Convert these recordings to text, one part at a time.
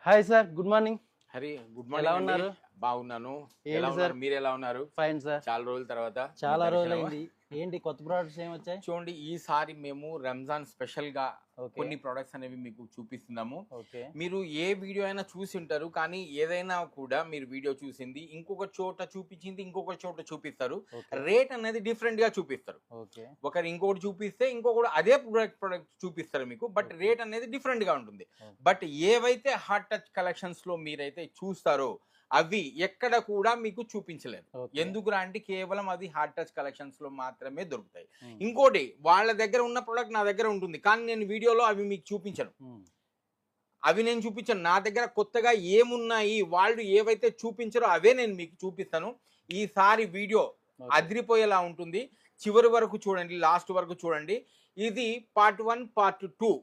Hi sir, good morning. Hari good ఎలా morning ఉన్నారు? బాగున్నాను. ఏంటి ఎలా సార్? ఉన్నారు? మీరు ఎలా ఉన్నారు? Fine sir. చాలా రోజుల తర్వాత చాలా మీ దర్శనమా? రోజులైంది. ఏంటి కొత్త ప్రోడక్ట్స్ ఏమొచ్చాయి? చూడండి, ఈసారి మేము రంజాన్ స్పెషల్ గా ఓకే. కొన్ని ప్రొడక్ట్స్ అనేవి మీకు చూపిస్తున్నాము. ఓకే. మీరు ఏ వీడియో అయినా చూసి ఉంటారు, కానీ ఏదైనా కూడా మీరు వీడియో చూసింది ఇంకొక చోట చూపించింది ఇంకొక చోట చూపిస్తారు. ఓకే. రేట్ అనేది డిఫరెంట్ గా చూపిస్తారు. ఓకే. ఒకరు ఇంకోటి చూపిస్తే ఇంకొకటి అదే ప్రొడక్ట్ చూపిస్తారు మీకు, బట్ ఓకే. రేట్ అనేది డిఫరెంట్ గా ఉంటుంది. ఓకే. బట్ ఏవైతే హార్ట్ టచ్ కలెక్షన్స్ లో మీరైతే చూస్తారో అవి ఎక్కడ కూడా మీకు చూపించలేరు. ఓకే. ఎందుకురా అంటే కేవలం అది హార్ట్ టచ్ కలెక్షన్స్ లో మాత్రమే దొరుకుతాయి. ఉమ్. ఇంకోటి, వాళ్ళ దగ్గర ఉన్న ప్రోడక్ట్ నా దగ్గర ఉంటుంది, కానీ నేను వీడియోలో అవి మీకు చూపించను. ఉమ్. నా దగ్గర కొత్తగా ఏమున్నాయి, వాళ్ళు ఏవైతే చూపించారో అవే నేను మీకు చూపిస్తాను. ఈసారి వీడియో ఓకే. అదిరిపోయేలా ఉంటుంది. చివరి వరకు చూడండి, లాస్ట్ వరకు చూడండి. ఇది పార్ట్ 1 పార్ట్ 2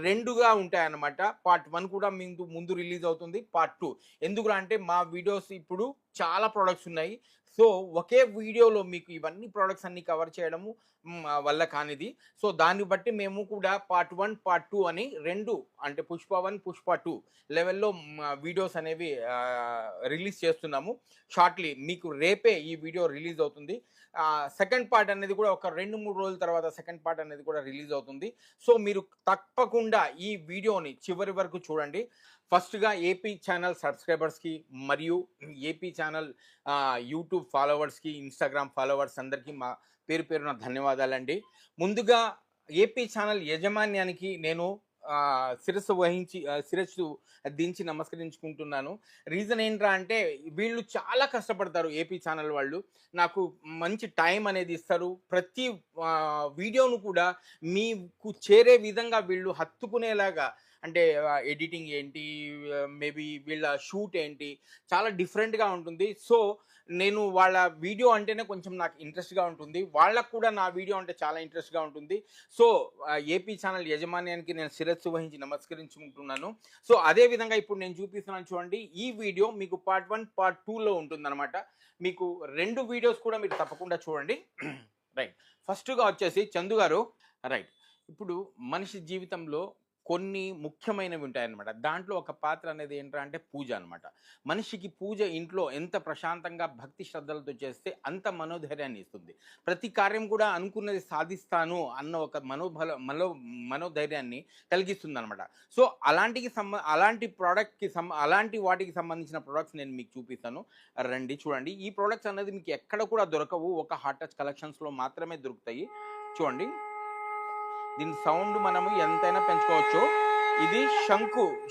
రెండుగా ఉంటాయన్నమాట. పార్ట్ 1 కూడా ముందు రిలీజ్ అవుతుంది, పార్ట్ 2. ఎందుకురా అంటే మా వీడియోస్ ఇప్పుడు చాలా ప్రొడక్ట్స్ ఉన్నాయి. సో ఒకే వీడియోలో మీకు ఇవన్నీ ప్రొడక్ట్స్ అన్ని కవర్ చేయడము వల్ల కానిది. సో దాన్ని బట్టి మేము కూడా పార్ట్ 1 పార్ట్ 2 అని రెండు, అంటే పుష్ప 1 పుష్ప 2 లెవెల్లో వీడియోస్ అనేవి రిలీజ్ చేస్తున్నాము. షార్ట్లీ మీకు రేపే ఈ వీడియో రిలీజ్ అవుతుంది. సెకండ్ పార్ట్ అనేది కూడా ఒక 2-3 రోజుల తర్వాత సెకండ్ పార్ట్ అనేది కూడా రిలీజ్ అవుతుంది. సో మీరు తప్పకుండా ఈ వీడియోని చివరి వరకు చూడండి. ఫస్ట్గా ఏపీ ఛానల్ సబ్స్క్రైబర్స్కి మరియు ఏపీ ఛానల్ యూట్యూబ్ ఫాలోవర్స్కి, ఇన్స్టాగ్రామ్ ఫాలోవర్స్ అందరికీ మా పేరున ధన్యవాదాలండి. ముందుగా ఏపీ ఛానల్ యాజమాన్యానికి నేను శిరస్సు దించి నమస్కరించుకుంటున్నాను. రీజన్ ఏంట్రా అంటే వీళ్ళు చాలా కష్టపడతారు. ఏపీ ఛానల్ వాళ్ళు నాకు మంచి టైం అనేది ఇస్తారు. ప్రతి వీడియోను కూడా మీకు చేరే విధంగా వీళ్ళు హత్తుకునేలాగా, అంటే ఎడిటింగ్ ఏంటి, మేబీ వీళ్ళ షూట్ ఏంటి, చాలా డిఫరెంట్గా ఉంటుంది. సో నేను వాళ్ళ వీడియో అంటేనే కొంచెం నాకు ఇంట్రెస్ట్గా ఉంటుంది, వాళ్ళకు కూడా నా వీడియో అంటే చాలా ఇంట్రెస్ట్గా ఉంటుంది. సో ఏపీ ఛానల్ యాజమాన్యానికి నేను శిరస్సు వహించి నమస్కరించుకుంటున్నాను. సో అదేవిధంగా ఇప్పుడు నేను చూపిస్తున్నాను చూడండి. ఈ వీడియో మీకు పార్ట్ 1 పార్ట్ 2లో ఉంటుందన్నమాట. మీకు 2 వీడియోస్ కూడా మీరు తప్పకుండా చూడండి. రైట్, ఫస్ట్గా వచ్చేసి చందు గారు. రైట్, ఇప్పుడు మనిషి జీవితంలో కొన్ని ముఖ్యమైనవి ఉంటాయన్నమాట. దాంట్లో ఒక పాత్ర అనేది ఏంటంటే అంటే పూజ అనమాట. మనిషికి పూజ ఇంట్లో ఎంత ప్రశాంతంగా భక్తి శ్రద్ధలతో చేస్తే అంత మనోధైర్యాన్ని ఇస్తుంది. ప్రతి కార్యం కూడా అనుకున్నది సాధిస్తాను అన్న ఒక మనోధైర్యాన్ని కలిగిస్తుంది అనమాట. సో అలాంటి వాటికి సంబంధించిన ప్రోడక్ట్స్ నేను మీకు చూపిస్తాను. రండి చూడండి. ఈ ప్రోడక్ట్స్ అనేది మీకు ఎక్కడ కూడా దొరకవు, ఒక హార్ట్ టచ్ కలెక్షన్స్లో మాత్రమే దొరుకుతాయి. చూడండి, దీని సౌండ్ మనము ఎంతైనా పెంచుకోవచ్చు. ఇది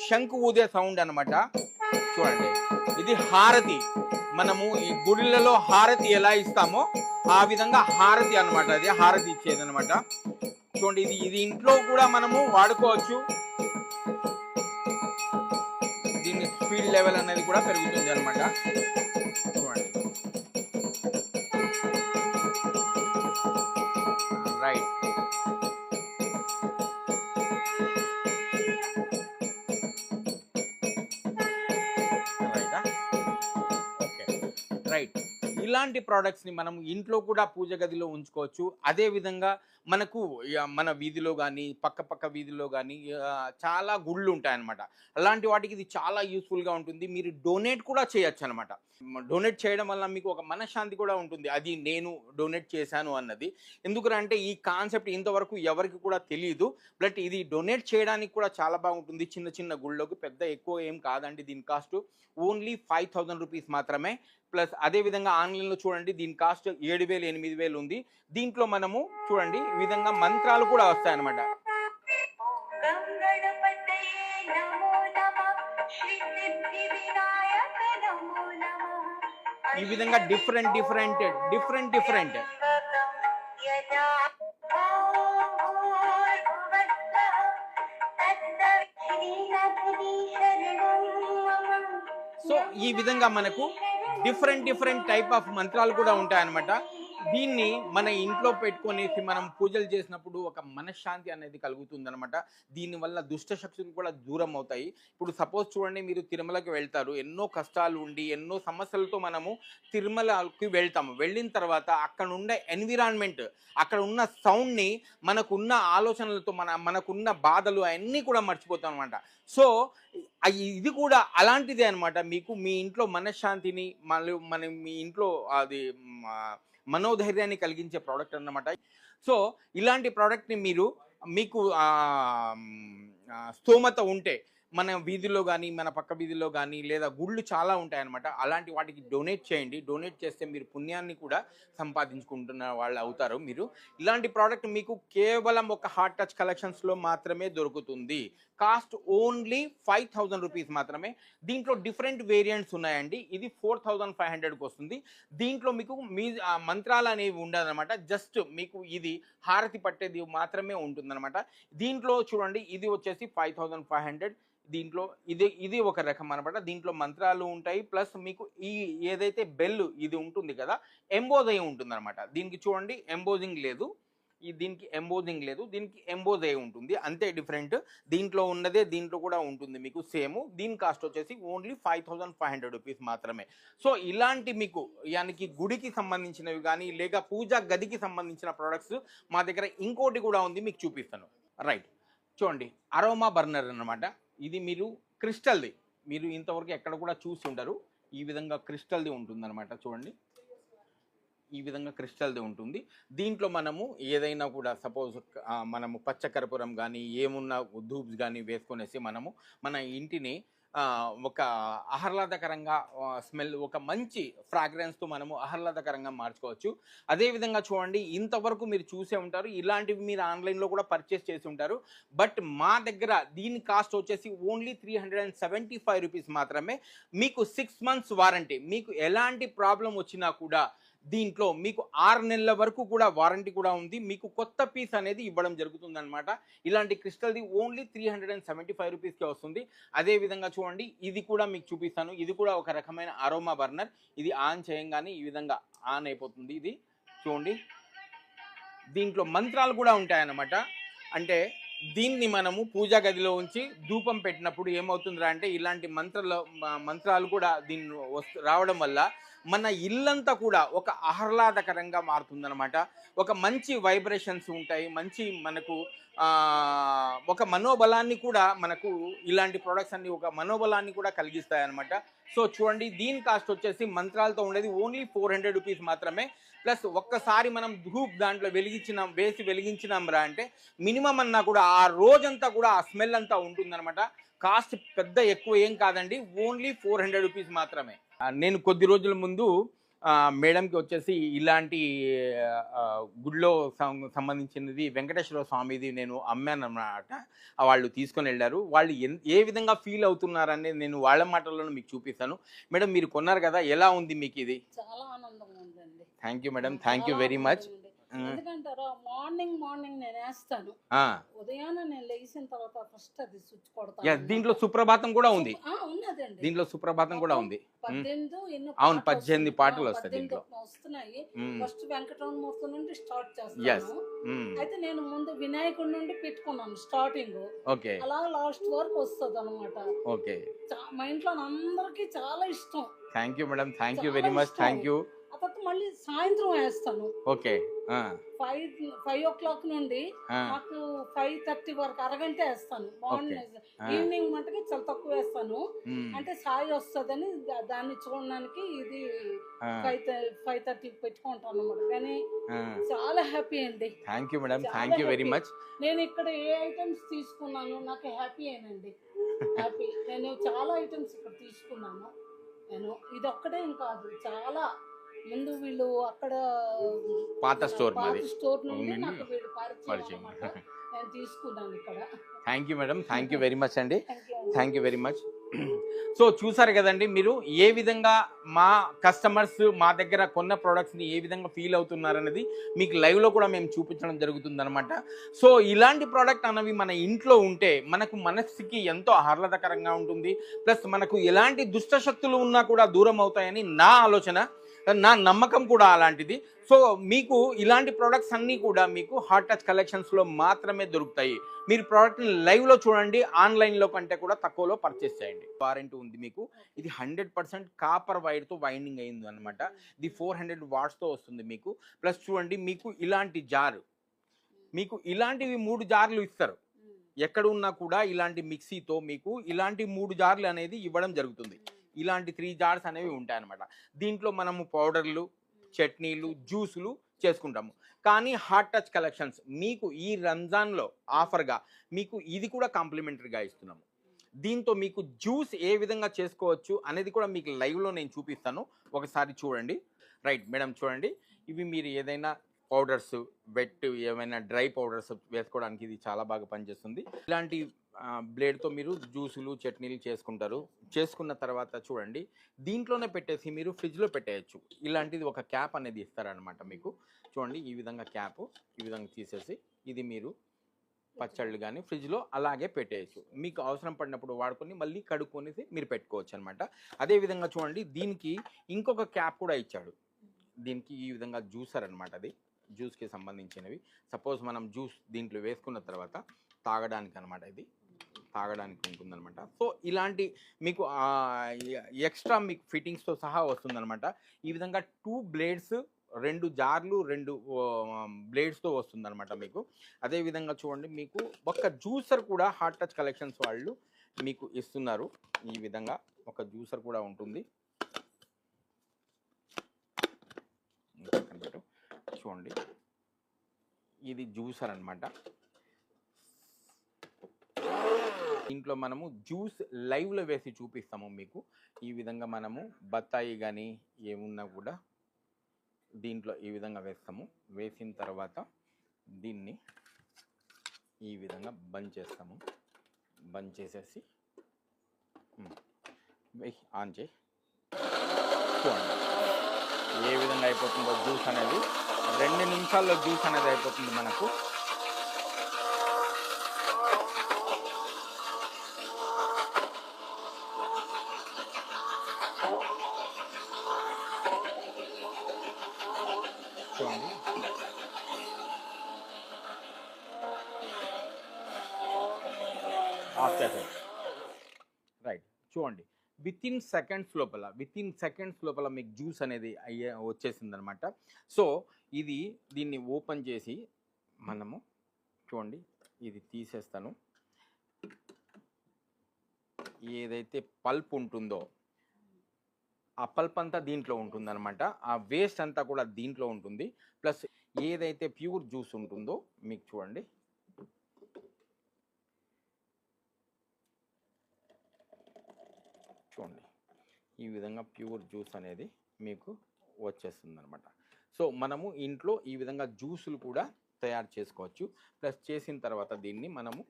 శంకు ఊదే సౌండ్ అనమాట. చూడండి, ఇది హారతి. మనము ఈ గుడిలలో హారతి ఎలా ఇస్తామో ఆ విధంగా హారతి అనమాట. అది హారతి ఇచ్చేది అనమాట. చూడండి, ఇది ఇంట్లో కూడా మనము వాడుకోవచ్చు. దీని స్పీడ్ లెవెల్ అనేది కూడా పెరుగుతుంది అనమాట. చూడండి, రైట్. రైట్, ఇలాంటి ప్రోడక్ట్స్ని మనం ఇంట్లో కూడా పూజ గదిలో ఉంచుకోవచ్చు. అదేవిధంగా మనకు మన వీధిలో కానీ పక్క వీధిలో కానీ చాలా గుళ్ళు ఉంటాయన్నమాట. అలాంటి వాటికి ఇది చాలా యూస్ఫుల్గా ఉంటుంది. మీరు డొనేట్ కూడా చేయొచ్చు అనమాట. డొనేట్ చేయడం వల్ల మీకు ఒక మనశ్శాంతి కూడా ఉంటుంది, అది నేను డొనేట్ చేశాను అన్నది. ఎందుకంటే ఈ కాన్సెప్ట్ ఇంతవరకు ఎవరికి కూడా తెలియదు. బట్ ఇది డొనేట్ చేయడానికి కూడా చాలా బాగుంటుంది. చిన్న గుళ్ళకు పెద్ద ఎక్కువ ఏం కాదండి. దీని కాస్ట్ ఓన్లీ 5000 రూపీస్ మాత్రమే. ప్లస్ అదేవిధంగా ఆన్లైన్లో చూడండి, దీని కాస్ట్ 7000 8000 ఉంది. దీంట్లో మనము చూడండి ఈ విధంగా మంత్రాలు కూడా వస్తాయన్నమాట. ఈ విధంగా డిఫరెంట్ సో ఈ విధంగా మనకు డిఫరెంట్ టైప్ ఆఫ్ మంత్రాలు కూడా ఉంటాయన్నమాట. దీన్ని మన ఇంట్లో పెట్టుకొనేసి మనం పూజలు చేసినప్పుడు ఒక మనశ్శాంతి అనేది కలుగుతుంది అనమాట. దీనివల్ల దుష్ట శక్తులు కూడా దూరం అవుతాయి. ఇప్పుడు సపోజ్ చూడండి, మీరు తిరుమలకి వెళ్తారు, ఎన్నో కష్టాలు ఉండి ఎన్నో సమస్యలతో మనము తిరుమలకి వెళ్తాము. వెళ్ళిన తర్వాత అక్కడ ఉండే ఎన్విరాన్మెంట్, అక్కడ ఉన్న సౌండ్ని, మనకున్న ఆలోచనలతో మనకున్న బాధలు అవన్నీ కూడా మర్చిపోతాం అనమాట. సో ఇది కూడా అలాంటిదే అనమాట. మీకు మీ ఇంట్లో మనశ్శాంతిని మీ ఇంట్లో అది మనోధైర్యాన్ని కలిగించే ప్రోడక్ట్ అన్నమాట. సో ఇలాంటి ప్రోడక్ట్ని మీకు స్తోమత ఉంటే మన వీధిలో కానీ, మన పక్క వీధిలో కానీ, లేదా గుళ్ళు చాలా ఉంటాయన్నమాట, అలాంటి వాటికి డొనేట్ చేయండి. డొనేట్ చేస్తే మీరు పుణ్యాన్ని కూడా సంపాదించుకుంటున్న వాళ్ళు అవుతారు. మీరు ఇలాంటి ప్రోడక్ట్ మీకు కేవలం ఒక హార్ట్ టచ్ కలెక్షన్స్లో మాత్రమే దొరుకుతుంది. కాస్ట్ ఓన్లీ 5,000 రూపీస్ మాత్రమే. దీంట్లో డిఫరెంట్ వేరియంట్స్ ఉన్నాయండి. ఇది 4,500కి వస్తుంది. దీంట్లో మీకు మీ మంత్రాలు అనేవి ఉండదన్నమాట. జస్ట్ మీకు ఇది హారతి పట్టేది మాత్రమే ఉంటుందన్నమాట. దీంట్లో చూడండి, ఇది వచ్చేసి 5,500. దీంట్లో ఇది ఒక రకం అనమాట. దీంట్లో మంత్రాలు ఉంటాయి, ప్లస్ మీకు ఈ ఏదైతే బెల్ ఇది ఉంటుంది కదా, ఎంబోజ్ అయి ఉంటుంది అనమాట. దీనికి చూడండి ఎంబోజింగ్ లేదు, దీనికి ఎంబోజింగ్ లేదు, దీనికి ఎంబోజ్ అయి ఉంటుంది, అంతే డిఫరెంట్. దీంట్లో ఉన్నదే దీంట్లో కూడా ఉంటుంది మీకు సేమ్. దీని కాస్ట్ వచ్చేసి ఓన్లీ 5,500 రూపీస్ మాత్రమే. సో ఇలాంటి మీకు యానికి గుడికి సంబంధించినవి కానీ, లేక పూజా గదికి సంబంధించిన ప్రోడక్ట్స్ మా దగ్గర ఇంకోటి కూడా ఉంది, మీకు చూపిస్తాను. రైట్, చూడండి, అరోమా బర్నర్ అన్నమాట. ఇది మీరు క్రిస్టల్ది, మీరు ఇంతవరకు ఎక్కడ కూడా చూసి ఉండరు. ఈ విధంగా క్రిస్టల్ది ఉంటుందన్నమాట. చూడండి, ఈ విధంగా క్రిస్టల్ది ఉంటుంది. దీంట్లో మనము ఏదైనా కూడా సపోజ్ మనము పచ్చకర్పూరం కానీ, ఏమున్నా ధూప్స్ కానీ వేసుకొనేసి మనము మన ఇంటిని ఒక ఆహ్లాదకరంగా స్మెల్, ఒక మంచి ఫ్రాగ్రెన్స్తో మనము ఆహ్లాదకరంగా మార్చుకోవచ్చు. అదేవిధంగా చూడండి, ఇంతవరకు మీరు చూసే ఉంటారు, ఇలాంటివి మీరు ఆన్లైన్లో కూడా పర్చేస్ చేసి ఉంటారు. బట్ మా దగ్గర దీని కాస్ట్ వచ్చేసి ఓన్లీ 375 రూపీస్ మాత్రమే. మీకు 6 months వారంటీ. మీకు ఎలాంటి ప్రాబ్లం వచ్చినా కూడా దీంట్లో మీకు 6 నెలల వరకు కూడా వారంటీ కూడా ఉంది. మీకు కొత్త పీస్ అనేది ఇవ్వడం జరుగుతుంది అనమాట. ఇలాంటి క్రిస్టల్ది ఓన్లీ 375 రూపీస్కే వస్తుంది. అదేవిధంగా చూడండి, ఇది కూడా మీకు చూపిస్తాను. ఇది కూడా ఒక రకమైన అరోమా బర్నర్. ఇది ఆన్ చేయంగానే ఈ విధంగా ఆన్ అయిపోతుంది. ఇది చూడండి, దీంట్లో మంత్రాలు కూడా ఉంటాయన్నమాట. అంటే దీన్ని మనము పూజా గదిలో ఉంచి ధూపం పెట్టినప్పుడు ఏమవుతుందిరా అంటే, ఇలాంటి మంత్రాలు కూడా దీన్ని రావడం వల్ల మన ఇల్లంతా కూడా ఒక ఆహ్లాదకరంగా మారుతుందన్నమాట. ఒక మంచి వైబ్రేషన్స్ ఉంటాయి, మంచి మనకు ఒక మనోబలాన్ని కూడా, మనకు ఇలాంటి ప్రొడక్ట్స్ అన్ని ఒక మనోబలాన్ని కూడా కలిగిస్తాయి అన్నమాట. సో చూడండి, దీని కాస్ట్ వచ్చేసి మంత్రాలతో ఉండేది ఓన్లీ 400 రూపీస్ మాత్రమే. ప్లస్ ఒక్కసారి మనం ధూప్ దాంట్లో వెలిగించినాం రా అంటే మినిమం అన్నా కూడా ఆ రోజంతా కూడా ఆ స్మెల్ అంతా ఉంటుందన్నమాట. కాస్ట్ పెద్ద ఎక్కువ ఏం కాదండి, ఓన్లీ 400 రూపీస్ మాత్రమే. నేను కొద్ది రోజుల ముందు మేడంకి వచ్చేసి ఇలాంటి గుడిలో సంబంధించినది వెంకటేశ్వర స్వామిది నేను అమ్మాను అన్నమాట. వాళ్ళు తీసుకొని వెళ్ళారు. వాళ్ళు ఏ విధంగా ఫీల్ అవుతున్నారని నేను వాళ్ళ మాటల్లో మీకు చూపిస్తాను. మేడం, మీరు కొన్నారు కదా, ఎలా ఉంది మీకు ఇది? చాలా ఆనందంగా ఉందండి. Thank you madam, thank you very much. ఎందుకంటారా, మార్నింగ్ నేను వేస్తాను. ఉదయాన్నే నేను లేచిన తర్వాత ఫస్ట్ అది స్విచ్ కొడతాను. దీంట్లో సుప్రభాతం కూడా ఉంది. ఉన్నదండి, దీంట్లో సుప్రభాతం కూడా ఉంది. 18 పాటలు వస్తాయి దీంట్లో. వస్తున్నాయి. ఫస్ట్ వెంకటరమణమూర్తి నుండి స్టార్ట్ చేస్తాను. అయితే నేను ముందు వినాయకుడి నుండి పెట్టుకున్నాను స్టార్టింగ్. అలా లాస్ట్ వరకు వస్తుంది అనమాట. మా ఇంట్లో అందరికి చాలా ఇష్టం. Thank you madam, thank you very much, thank you. తర్వాత మళ్ళీ సాయంత్రం వేస్తాను. 5 o'clock నుండి నాకు 5:30 వరకు అరగంట వేస్తాను. మార్నింగ్, ఈవినింగ్ మటుకి చాలా తక్కువ వేస్తాను. అంటే సాయి వస్తుందని దాన్ని చూడడానికి ఇది 5:30 పెట్టుకుంటాను అన్నమాట. కానీ చాలా హ్యాపీ అండి. Thank you madam, thank you very much. నేను ఇక్కడ ఏ ఐటమ్స్ తీసుకున్నాను నాకు హ్యాపీ అయినండి, హ్యాపీ. నేను చాలా ఐటమ్స్ ఇక్కడ తీసుకున్నాను. నేను ఇది ఒక్కటే కాదు, చాలా ముందు వీళ్ళు అక్కడ పాత స్టోర్ నుండి నాకు వీళ్ళు పరిచయం అన్నమాట. నేను తీసుకున్నాను ఇక్కడ. Thank you madam, thank you very much అండి, thank you very much. So చూసారు కదండి, మీరు ఏ విధంగా మా కస్టమర్స్ మా దగ్గర కొన్న ప్రోడక్ట్స్ని ఏ విధంగా ఫీల్ అవుతున్నారనేది మీకు లైవ్లో కూడా మేము చూపించడం జరుగుతుందన్నమాట. సో ఇలాంటి ప్రోడక్ట్ అన్నవి మన ఇంట్లో ఉంటే మనకు మనస్సుకి ఎంతో ఆహ్లాదకరంగా ఉంటుంది. ప్లస్ మనకు ఎలాంటి దుష్టశక్తులు ఉన్నా కూడా దూరం అవుతాయని నా ఆలోచన. నా నమ్మకం కూడా అలాంటిది. సో మీకు ఇలాంటి ప్రొడక్ట్స్ అన్నీ కూడా మీకు హాట్ టచ్ కలెక్షన్స్లో మాత్రమే దొరుకుతాయి. మీరు ప్రోడక్ట్ని లైవ్లో చూడండి, ఆన్లైన్లో కంటే కూడా తక్కువలో పర్చేస్ చేయండి. వారంటీ ఉంది మీకు. ఇది 100% కాపర్ వైర్తో వైండింగ్ అయింది అనమాట. ఇది 400 వాట్స్తో వస్తుంది మీకు. ప్లస్ చూడండి, మీకు ఇలాంటి జారు, మీకు ఇలాంటివి 3 జార్లు ఇస్తారు. ఎక్కడ ఉన్నా కూడా ఇలాంటి మిక్సీతో మీకు ఇలాంటి 3 జార్లు అనేది ఇవ్వడం జరుగుతుంది. ఇలాంటి 3 జార్స్ అనేవి ఉంటాయన్నమాట. దీంట్లో మనము పౌడర్లు, చట్నీలు, జ్యూసులు చేసుకుంటాము. కానీ హాట్ టచ్ కలెక్షన్స్ మీకు ఈ రంజాన్లో ఆఫర్గా మీకు ఇది కూడా కాంప్లిమెంటరీగా ఇస్తున్నాము. దీంతో మీకు జ్యూస్ ఏ విధంగా చేసుకోవచ్చు అనేది కూడా మీకు లైవ్లో నేను చూపిస్తాను. ఒకసారి చూడండి. రైట్ మేడం, చూడండి, ఇవి మీరు ఏదైనా పౌడర్స్, వెట్ ఏమైనా డ్రై పౌడర్స్ వేసుకోవడానికి ఇది చాలా బాగా పనిచేస్తుంది. ఇలాంటి బ్లేడ్తో మీరు జ్యూసులు, చట్నీలు చేసుకుంటారు. చేసుకున్న తర్వాత చూడండి, దీంట్లోనే పెట్టేసి మీరు ఫ్రిడ్జ్లో పెట్టేయచ్చు. ఇలాంటిది ఒక క్యాప్ అనేది ఇస్తారనమాట మీకు. చూడండి, ఈ విధంగా క్యాప్ ఈ విధంగా తీసేసి ఇది మీరు పచ్చళ్ళు కానీ ఫ్రిడ్జ్లో అలాగే పెట్టేయచ్చు. మీకు అవసరం పడినప్పుడు వాడుకొని మళ్ళీ కడుక్కొనేసి మీరు పెట్టుకోవచ్చు అనమాట. అదేవిధంగా చూడండి, దీనికి ఇంకొక క్యాప్ కూడా ఇచ్చాడు. దీనికి ఈ విధంగా జ్యూసర్ అనమాట. అది జ్యూస్కి సంబంధించినవి. సపోజ్ మనం జ్యూస్ దీంట్లో వేసుకున్న తర్వాత తాగడానికి అనమాట, ఇది తాగడానికి ఉంటుందన్నమాట. సో ఇలాంటి మీకు ఎక్స్ట్రా మీకు ఫిట్టింగ్స్తో సహా వస్తుందన్నమాట. ఈ విధంగా 2 బ్లేడ్స్, 2 జార్లు, 2 బ్లేడ్స్తో వస్తుందన్నమాట మీకు. అదేవిధంగా చూడండి, మీకు ఒక జ్యూసర్ కూడా హాట్ టచ్ కలెక్షన్స్ వాళ్ళు మీకు ఇస్తున్నారు. ఈ విధంగా ఒక జ్యూసర్ కూడా ఉంటుంది. చూడండి, ఇది జ్యూసర్ అనమాట. దీంట్లో మనము జ్యూస్ లైవ్లో వేసి చూపిస్తాము మీకు. ఈ విధంగా మనము బత్తాయి కానీ ఏమున్నా కూడా దీంట్లో ఈ విధంగా వేస్తాము. వేసిన తర్వాత దీన్ని ఈ విధంగా బంద్ చేస్తాము. బంద్ చేసేసి ఆన్ చేయి. చూడండి ఏ విధంగా అయిపోతుందో జ్యూస్ అనేది. 2 నిమిషాల్లో జ్యూస్ అనేది అయిపోతుంది మనకు. చూడండి, ఆఫ్ చేసేది. రైట్, చూడండి, విత్ ఇన్ సెకండ్స్ లోపల మీకు జ్యూస్ అనేది వచ్చేసింది అనమాట. సో దీన్ని ఓపెన్ చేసి మనము చూడండి, ఇది తీసేస్తాను. ఏదైతే పల్ప్ ఉంటుందో ఆ పల్ప్ అంతా దీంట్లో ఉంటుందన్నమాట. ఆ వేస్ట్ అంతా కూడా దీంట్లో ఉంటుంది. ప్లస్ ఏదైతే ప్యూర్ జ్యూస్ ఉంటుందో మీకు చూడండి, ఈ విధంగా ప్యూర్ జ్యూస్ అనేది మీకు వచ్చేస్తుంది అనమాట. సో మనము ఇంట్లో ఈ విధంగా జ్యూసులు కూడా తయారు చేసుకోవచ్చు. ప్లస్ చేసిన తర్వాత దీన్ని మనము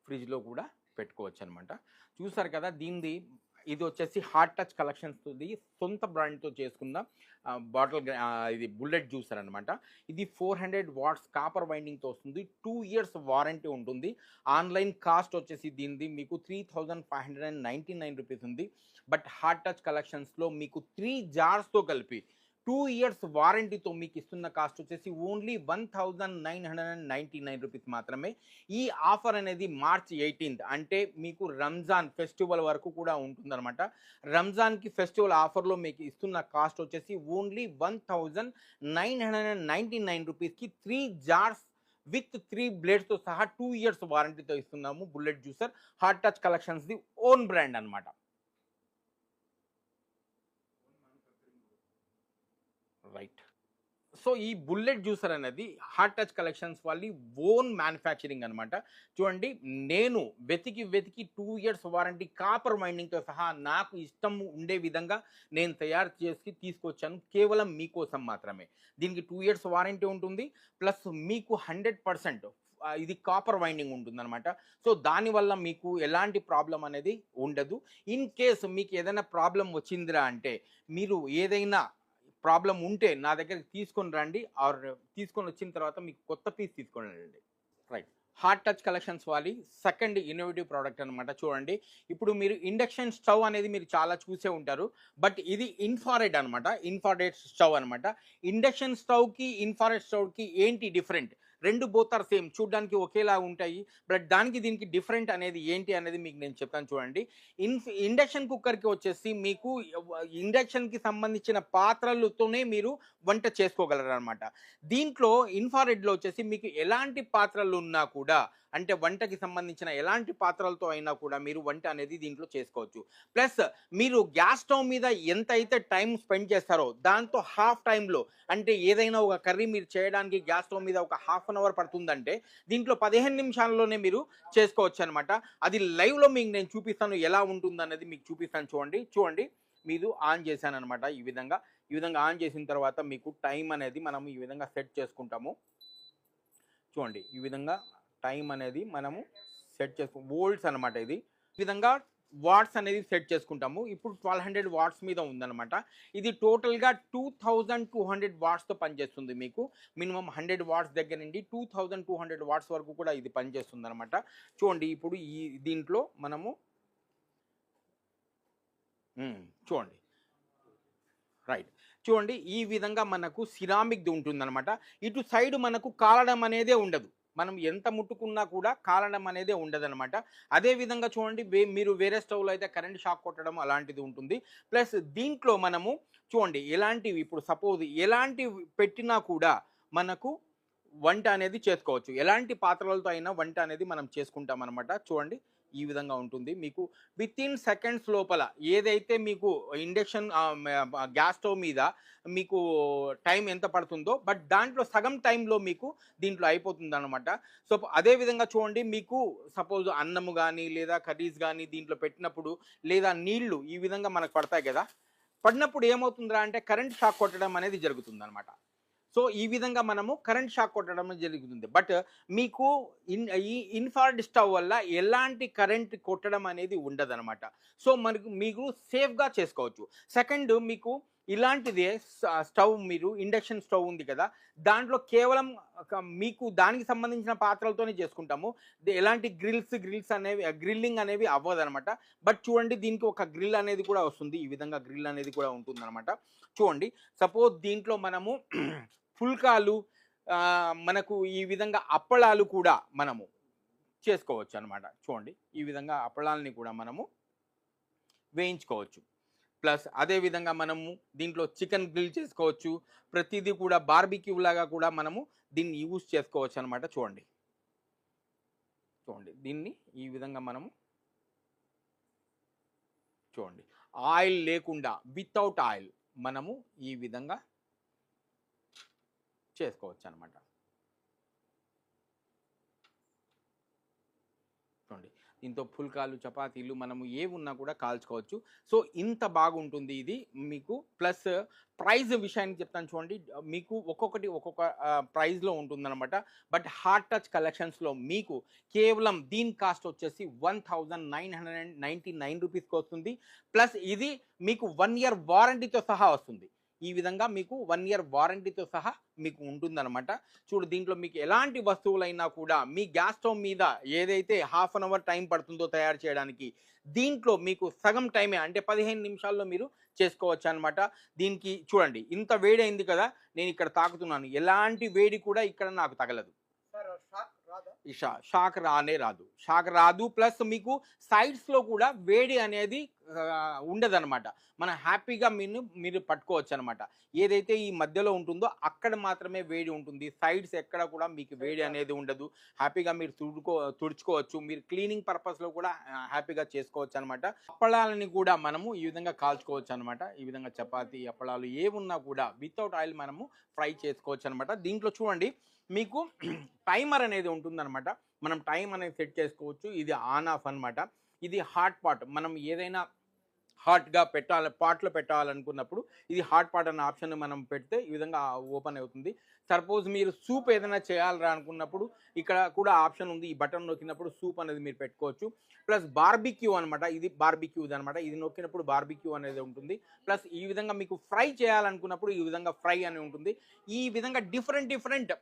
ఫ్రిడ్జ్లో కూడా పెట్టుకోవచ్చు అనమాట. చూసారు కదా, ఇది వచ్చేసి హాట్ టచ్ కలెక్షన్స్ది సొంత బ్రాండ్తో చేసుకున్న బాటిల్, ఇది బుల్లెట్ జ్యూసర్ అనమాట. ఇది 400 వాట్స్ కాపర్ వైండింగ్తో వస్తుంది. 2 ఇయర్స్ వారంటీ ఉంటుంది. ఆన్లైన్ కాస్ట్ వచ్చేసి దీనిది మీకు 3599 రూపీస్ ఉంది. బట్ హాట్ టచ్ కలెక్షన్స్లో మీకు 3 జార్స్తో కలిపి 2 ఇయర్స్ వారంటీతో మీకు ఇస్తున్న కాస్ట్ వచ్చేసి ఓన్లీ 1999 రూపీస్ మాత్రమే. ఈ ఆఫర్ అనేది మార్చ్ 18 అంటే మీకు రంజాన్ ఫెస్టివల్ వరకు కూడా ఉంటుందన్నమాట. రంజాన్కి ఫెస్టివల్ ఆఫర్లో మీకు ఇస్తున్న కాస్ట్ వచ్చేసి ఓన్లీ 1999 రూపీస్కి 3 జార్స్ విత్ 3 బ్లేడ్స్తో సహా 2 ఇయర్స్ వారంటీతో ఇస్తున్నాము. బుల్లెట్ జ్యూసర్ హాట్ టచ్ కలెక్షన్స్ది ఓన్ బ్రాండ్ అనమాట. రైట్, సో ఈ బుల్లెట్ జ్యూసర్ అనేది హాట్ టచ్ కలెక్షన్స్ వాళ్ళి ఓన్ మ్యానుఫ్యాక్చరింగ్ అనమాట. చూడండి, నేను వెతికి 2 ఇయర్స్ వారంటీ కాపర్ వైండింగ్తో సహా నాకు ఇష్టం ఉండే విధంగా నేను తయారు చేసి తీసుకొచ్చాను. కేవలం మీకోసం మాత్రమే. దీనికి 2 ఇయర్స్ వారంటీ ఉంటుంది. ప్లస్ మీకు 100% ఇది కాపర్ వైండింగ్ ఉంటుందన్నమాట. సో దానివల్ల మీకు ఎలాంటి ప్రాబ్లం అనేది ఉండదు. ఇన్ కేస్ మీకు ఏదైనా ప్రాబ్లం వచ్చిందిరా అంటే మీరు ఏదైనా ప్రాబ్లం ఉంటే నా దగ్గరికి తీసుకొని రండి. ఆర్ తీసుకొని వచ్చిన తర్వాత మీకు కొత్త పీస్ తీసుకొని రండి. రైట్, హార్ట్ టచ్ కలెక్షన్స్ వారి సెకండ్ ఇన్నోవేటివ్ ప్రోడక్ట్ అనమాట. చూడండి, ఇప్పుడు మీరు ఇండక్షన్ స్టవ్ అనేది మీరు చాలా చూసే ఉంటారు, బట్ ఇది ఇన్ఫ్రారెడ్ అనమాట. ఇన్ఫ్రారెడ్ స్టవ్ అనమాట. ఇండక్షన్ స్టవ్కి ఇన్ఫ్రారెడ్ స్టవ్కి ఏంటి డిఫరెంట్? రెండు బోత్ ఆర్ సేమ్, చూడడానికి ఒకేలా ఉంటాయి, బట్ దానికి దీనికి డిఫరెంట్ అనేది ఏంటి అనేది మీకు నేను చెప్తాను. చూడండి, ఇండక్షన్ కుక్కర్కి వచ్చేసి మీకు ఇండక్షన్కి సంబంధించిన పాత్రలతోనే మీరు వంట చేసుకోగలరు అనమాట. దీంట్లో ఇన్ఫ్రారెడ్లో వచ్చేసి మీకు ఎలాంటి పాత్రలు ఉన్నా కూడా, అంటే వంటకి సంబంధించిన ఎలాంటి పాత్రలతో అయినా కూడా మీరు వంట అనేది దీంట్లో చేసుకోవచ్చు. ప్లస్ మీరు గ్యాస్ స్టవ్ మీద ఎంత అయితే టైం స్పెండ్ చేస్తారో దాంతో హాఫ్ టైంలో, అంటే ఏదైనా ఒక కర్రీ మీరు చేయడానికి గ్యాస్ స్టవ్ మీద ఒక హాఫ్ అన్ అవర్ పడుతుందంటే దీంట్లో 15 నిమిషాల్లోనే మీరు చేసుకోవచ్చు అనమాట. అది లైవ్లో మీకు నేను చూపిస్తాను, ఎలా ఉంటుందనేది మీకు చూపిస్తాను. చూడండి మీరు ఆన్ చేశాను అనమాట. ఈ విధంగా ఆన్ చేసిన తర్వాత మీకు టైం అనేది మనం ఈ విధంగా సెట్ చేసుకుంటాము. చూడండి, ఈ విధంగా టైం అనేది మనము సెట్ వోల్ట్స్ అనమాట. ఇది ఈ విధంగా వాట్స్ అనేది సెట్ చేసుకుంటాము. ఇప్పుడు 1200 వాట్స్ మీద ఉందన్నమాట. ఇది టోటల్గా 2200 వాట్స్తో పనిచేస్తుంది. మీకు మినిమం 100 వాట్స్ దగ్గర నుండి 2200 వాట్స్ వరకు కూడా ఇది పనిచేస్తుంది అనమాట. చూడండి, ఇప్పుడు ఈ దీంట్లో మనము చూడండి, రైట్, చూడండి ఈ విధంగా మనకు సిరామిక్ది ఉంటుందన్నమాట. ఇటు సైడ్ మనకు కాలడం అనేదే ఉండదు, మనం ఎంత ముట్టుకున్నా కూడా కాలడం అనేదే ఉండదన్నమాట. అదేవిధంగా చూడండి, మీరు వేరే స్టవ్లో అయితే కరెంట్ షాక్ కొట్టడం అలాంటిది ఉంటుంది. ప్లస్ దీంట్లో మనము చూడండి ఎలాంటివి, ఇప్పుడు సపోజ్ ఎలాంటివి పెట్టినా కూడా మనకు వంట అనేది చేసుకోవచ్చు. ఎలాంటి పాత్రలతో అయినా వంట అనేది మనం చేసుకుంటాం అనమాట. చూడండి, ఈ విధంగా ఉంటుంది. మీకు విత్ ఇన్ సెకండ్స్ లోపల ఏదైతే మీకు ఇండక్షన్ గ్యాస్ స్టవ్ మీద మీకు టైం ఎంత పడుతుందో, బట్ దాంట్లో సగం టైంలో మీకు దీంట్లో అయిపోతుంది అనమాట. సో అదేవిధంగా చూడండి, మీకు సపోజ్ అన్నము కానీ లేదా కర్రీస్ కానీ దీంట్లో పెట్టినప్పుడు, లేదా నీళ్లు ఈ విధంగా మనకు పడతాయి కదా, పడినప్పుడు ఏమవుతుందా అంటే కరెంట్ షాక్ కొట్టడం అనేది జరుగుతుంది అనమాట. సో ఈ విధంగా మనము కరెంట్ షాక్ కొట్టడం జరుగుతుంది. బట్ మీకు ఈ ఇన్ఫ్రారెడ్ స్టవ్ వల్ల ఎలాంటి కరెంట్ కొట్టడం అనేది ఉండదన్నమాట. సో మీకు సేఫ్గా చేసుకోవచ్చు. సెకండ్, మీకు ఇలాంటిదే స్టవ్, మీరు ఇండక్షన్ స్టవ్ ఉంది కదా, దాంట్లో కేవలం మీకు దానికి సంబంధించిన పాత్రలతోనే చేసుకుంటాము. ఎలాంటి గ్రిల్స్ అనేవి గ్రిల్లింగ్ అనేవి అవ్వదనమాట. బట్ చూడండి, దీనికి ఒక గ్రిల్ అనేది కూడా వస్తుంది. ఈ విధంగా గ్రిల్ అనేది కూడా ఉంటుందన్నమాట. చూడండి, సపోజ్ దీంట్లో మనము పుల్కాలు, మనకు ఈ విధంగా అప్పళాలు కూడా మనము చేసుకోవచ్చు అనమాట. చూడండి, ఈ విధంగా అప్పళాలని కూడా మనము వేయించుకోవచ్చు. ప్లస్ అదేవిధంగా మనము దీంట్లో చికెన్ గ్రిల్ చేసుకోవచ్చు. ప్రతిదీ కూడా బార్బిక్యూ లాగా కూడా మనము దీన్ని యూజ్ చేసుకోవచ్చు అనమాట. చూడండి, దీన్ని ఈ విధంగా మనము చూడండి, ఆయిల్ లేకుండా, వితౌట్ ఆయిల్ మనము ఈ విధంగా చేసుకోవచ్చు అనమాట. చూడండి, దీంతో పుల్కాలు, చపాతీలు మనము ఏమున్నా కూడా కాల్చుకోవచ్చు. సో ఇంత బాగుంటుంది ఇది మీకు. ప్లస్ ప్రైస్ విషయానికి చెప్తాను. చూడండి, మీకు ఒక్కొక్క ప్రైస్లో ఉంటుందన్నమాట. బట్ హార్ట్ టచ్ కలెక్షన్స్లో మీకు కేవలం దీని కాస్ట్ వచ్చేసి 1999 రూపీస్కి వస్తుంది. ప్లస్ ఇది మీకు 1 ఇయర్ వారంటీతో సహా వస్తుంది. ఈ విధంగా మీకు 1 ఇయర్ వారంటీతో సహా మీకు ఉంటుందన్నమాట. చూడు, దీంట్లో మీకు ఎలాంటి వస్తువులైనా కూడా మీ గ్యాస్ స్టవ్ మీద ఏదైతే హాఫ్ అన్ అవర్ టైం పడుతుందో తయారు చేయడానికి, దీంట్లో మీకు సగం టైమే, అంటే 15 నిమిషాల్లో మీరు చేసుకోవచ్చు అనమాట. దీనికి చూడండి, ఇంత వేడి అయింది కదా, నేను ఇక్కడ తాకుతున్నాను, ఎలాంటి వేడి కూడా ఇక్కడ నాకు తగలదు. షాక్ రాదు. ప్లస్ మీకు సైడ్స్లో కూడా వేడి అనేది ఉండదన్నమాట. మనం హ్యాపీగా మీరు పట్టుకోవచ్చు అనమాట. ఏదైతే ఈ మధ్యలో ఉంటుందో అక్కడ మాత్రమే వేడి ఉంటుంది, సైడ్స్ ఎక్కడ కూడా మీకు వేడి అనేది ఉండదు. హ్యాపీగా మీరు తుడుచుకోవచ్చు. మీరు క్లీనింగ్ పర్పస్లో కూడా హ్యాపీగా చేసుకోవచ్చు అనమాట. అప్పళాలని కూడా మనము ఈ విధంగా కాల్చుకోవచ్చు అనమాట. ఈ విధంగా చపాతీ, అప్పళాలు ఏమున్నా కూడా వితౌట్ ఆయిల్ మనము ఫ్రై చేసుకోవచ్చు అనమాట. దీంట్లో చూడండి, మీకు టైమర్ అనేది ఉంటుందన్నమాట. మనం టైం అనేది సెట్ చేసుకోవచ్చు. ఇది ఆన్ ఆఫ్ అనమాట. ఇది హాట్ పాట్, మనం ఏదైనా హాట్గా పెట్టాలి, పాట్లో పెట్టాలనుకున్నప్పుడు ఇది హాట్ పాట్ అన్న ఆప్షన్ మనం పెడితే ఈ విధంగా ఓపెన్ అవుతుంది. సపోజ్ మీరు సూప్ ఏదైనా చేయాలరా అనుకున్నప్పుడు ఇక్కడ కూడా ఆప్షన్ ఉంది. ఈ బటన్ నొక్కినప్పుడు సూప్ అనేది మీరు పెట్టుకోవచ్చు. ప్లస్ బార్బిక్యూ అనమాట, ఇది బార్బిక్యూది అనమాట. ఇది నొక్కినప్పుడు బార్బిక్యూ అనేది ఉంటుంది. ప్లస్ ఈ విధంగా మీకు ఫ్రై చేయాలనుకున్నప్పుడు ఈ విధంగా ఫ్రై అని ఉంటుంది. ఈ విధంగా డిఫరెంట్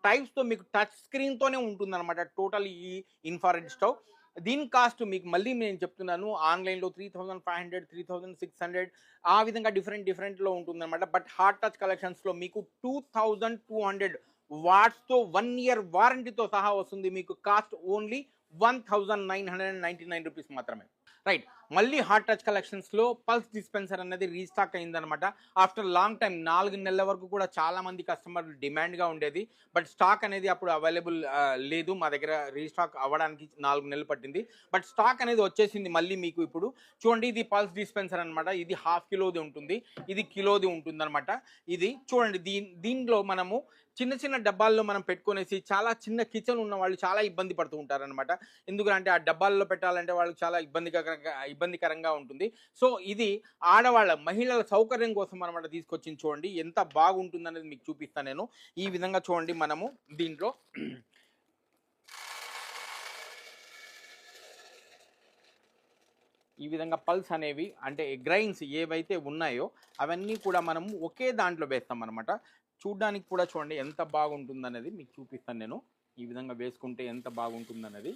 టైప్స్తో మీకు టచ్ స్క్రీన్తోనే ఉంటుంది అనమాట టోటల్ ఈ ఇన్ఫ్రారెడ్ స్టవ్. దీని కాస్ట్ మీకు మళ్ళీ నేను చెప్తున్నాను, ఆన్లైన్లో 3500, 3600 ఆ విధంగా డిఫరెంట్లో ఉంటుందన్నమాట. బట్ హాట్ టచ్ కలెక్షన్స్లో మీకు 2200 వాట్స్తో 1 year వారంటీతో సహా వస్తుంది. మీకు కాస్ట్ ఓన్లీ 1999 రూపీస్ మాత్రమే. రైట్, మళ్ళీ హాట్ టచ్ కలెక్షన్స్లో పల్స్ డిస్పెన్సర్ అనేది రీస్టాక్ అయిందనమాట. ఆఫ్టర్ లాంగ్ టైం 4 నెలల వరకు కూడా చాలామంది కస్టమర్లు డిమాండ్గా ఉండేది. బట్ స్టాక్ అనేది అప్పుడు అవైలబుల్ లేదు, మా దగ్గర రీస్టాక్ అవ్వడానికి 4 నెలలు పట్టింది. బట్ స్టాక్ అనేది వచ్చేసింది మళ్ళీ మీకు ఇప్పుడు. చూడండి, ఇది పల్స్ డిస్పెన్సర్ అనమాట. ఇది 1/2 కిలోది ఉంటుంది, ఇది కిలోది ఉంటుంది అనమాట. ఇది చూడండి, దీనిలో మనము చిన్న డబ్బాల్లో మనం పెట్టుకునేసి చాలా చిన్న కిచెన్ ఉన్న వాళ్ళు చాలా ఇబ్బంది పడుతూ ఉంటారనమాట. ఎందుకంటే ఆ డబ్బాల్లో పెట్టాలంటే వాళ్ళకి చాలా ఇబ్బందికరంగా ఉంటుంది. సో ఇది ఆడవాళ్ళ మహిళల సౌకర్యం కోసం అనమాట తీసుకొచ్చింది. చూడండి ఎంత బాగుంటుంది అనేది మీకు చూపిస్తాను నేను. ఈ విధంగా చూడండి, మనము దీంట్లో ఈ విధంగా పల్స్ అనేవి అంటే గ్రైన్స్ ఏవైతే ఉన్నాయో అవన్నీ కూడా మనము ఒకే దాంట్లో వేస్తాం అనమాట. చూడ్డానికి కూడా చూడండి ఎంత బాగుంటుందనేది మీకు చూపిస్తాను నేను. ఈ విధంగా వేసుకుంటే ఎంత బాగుంటుందనేది.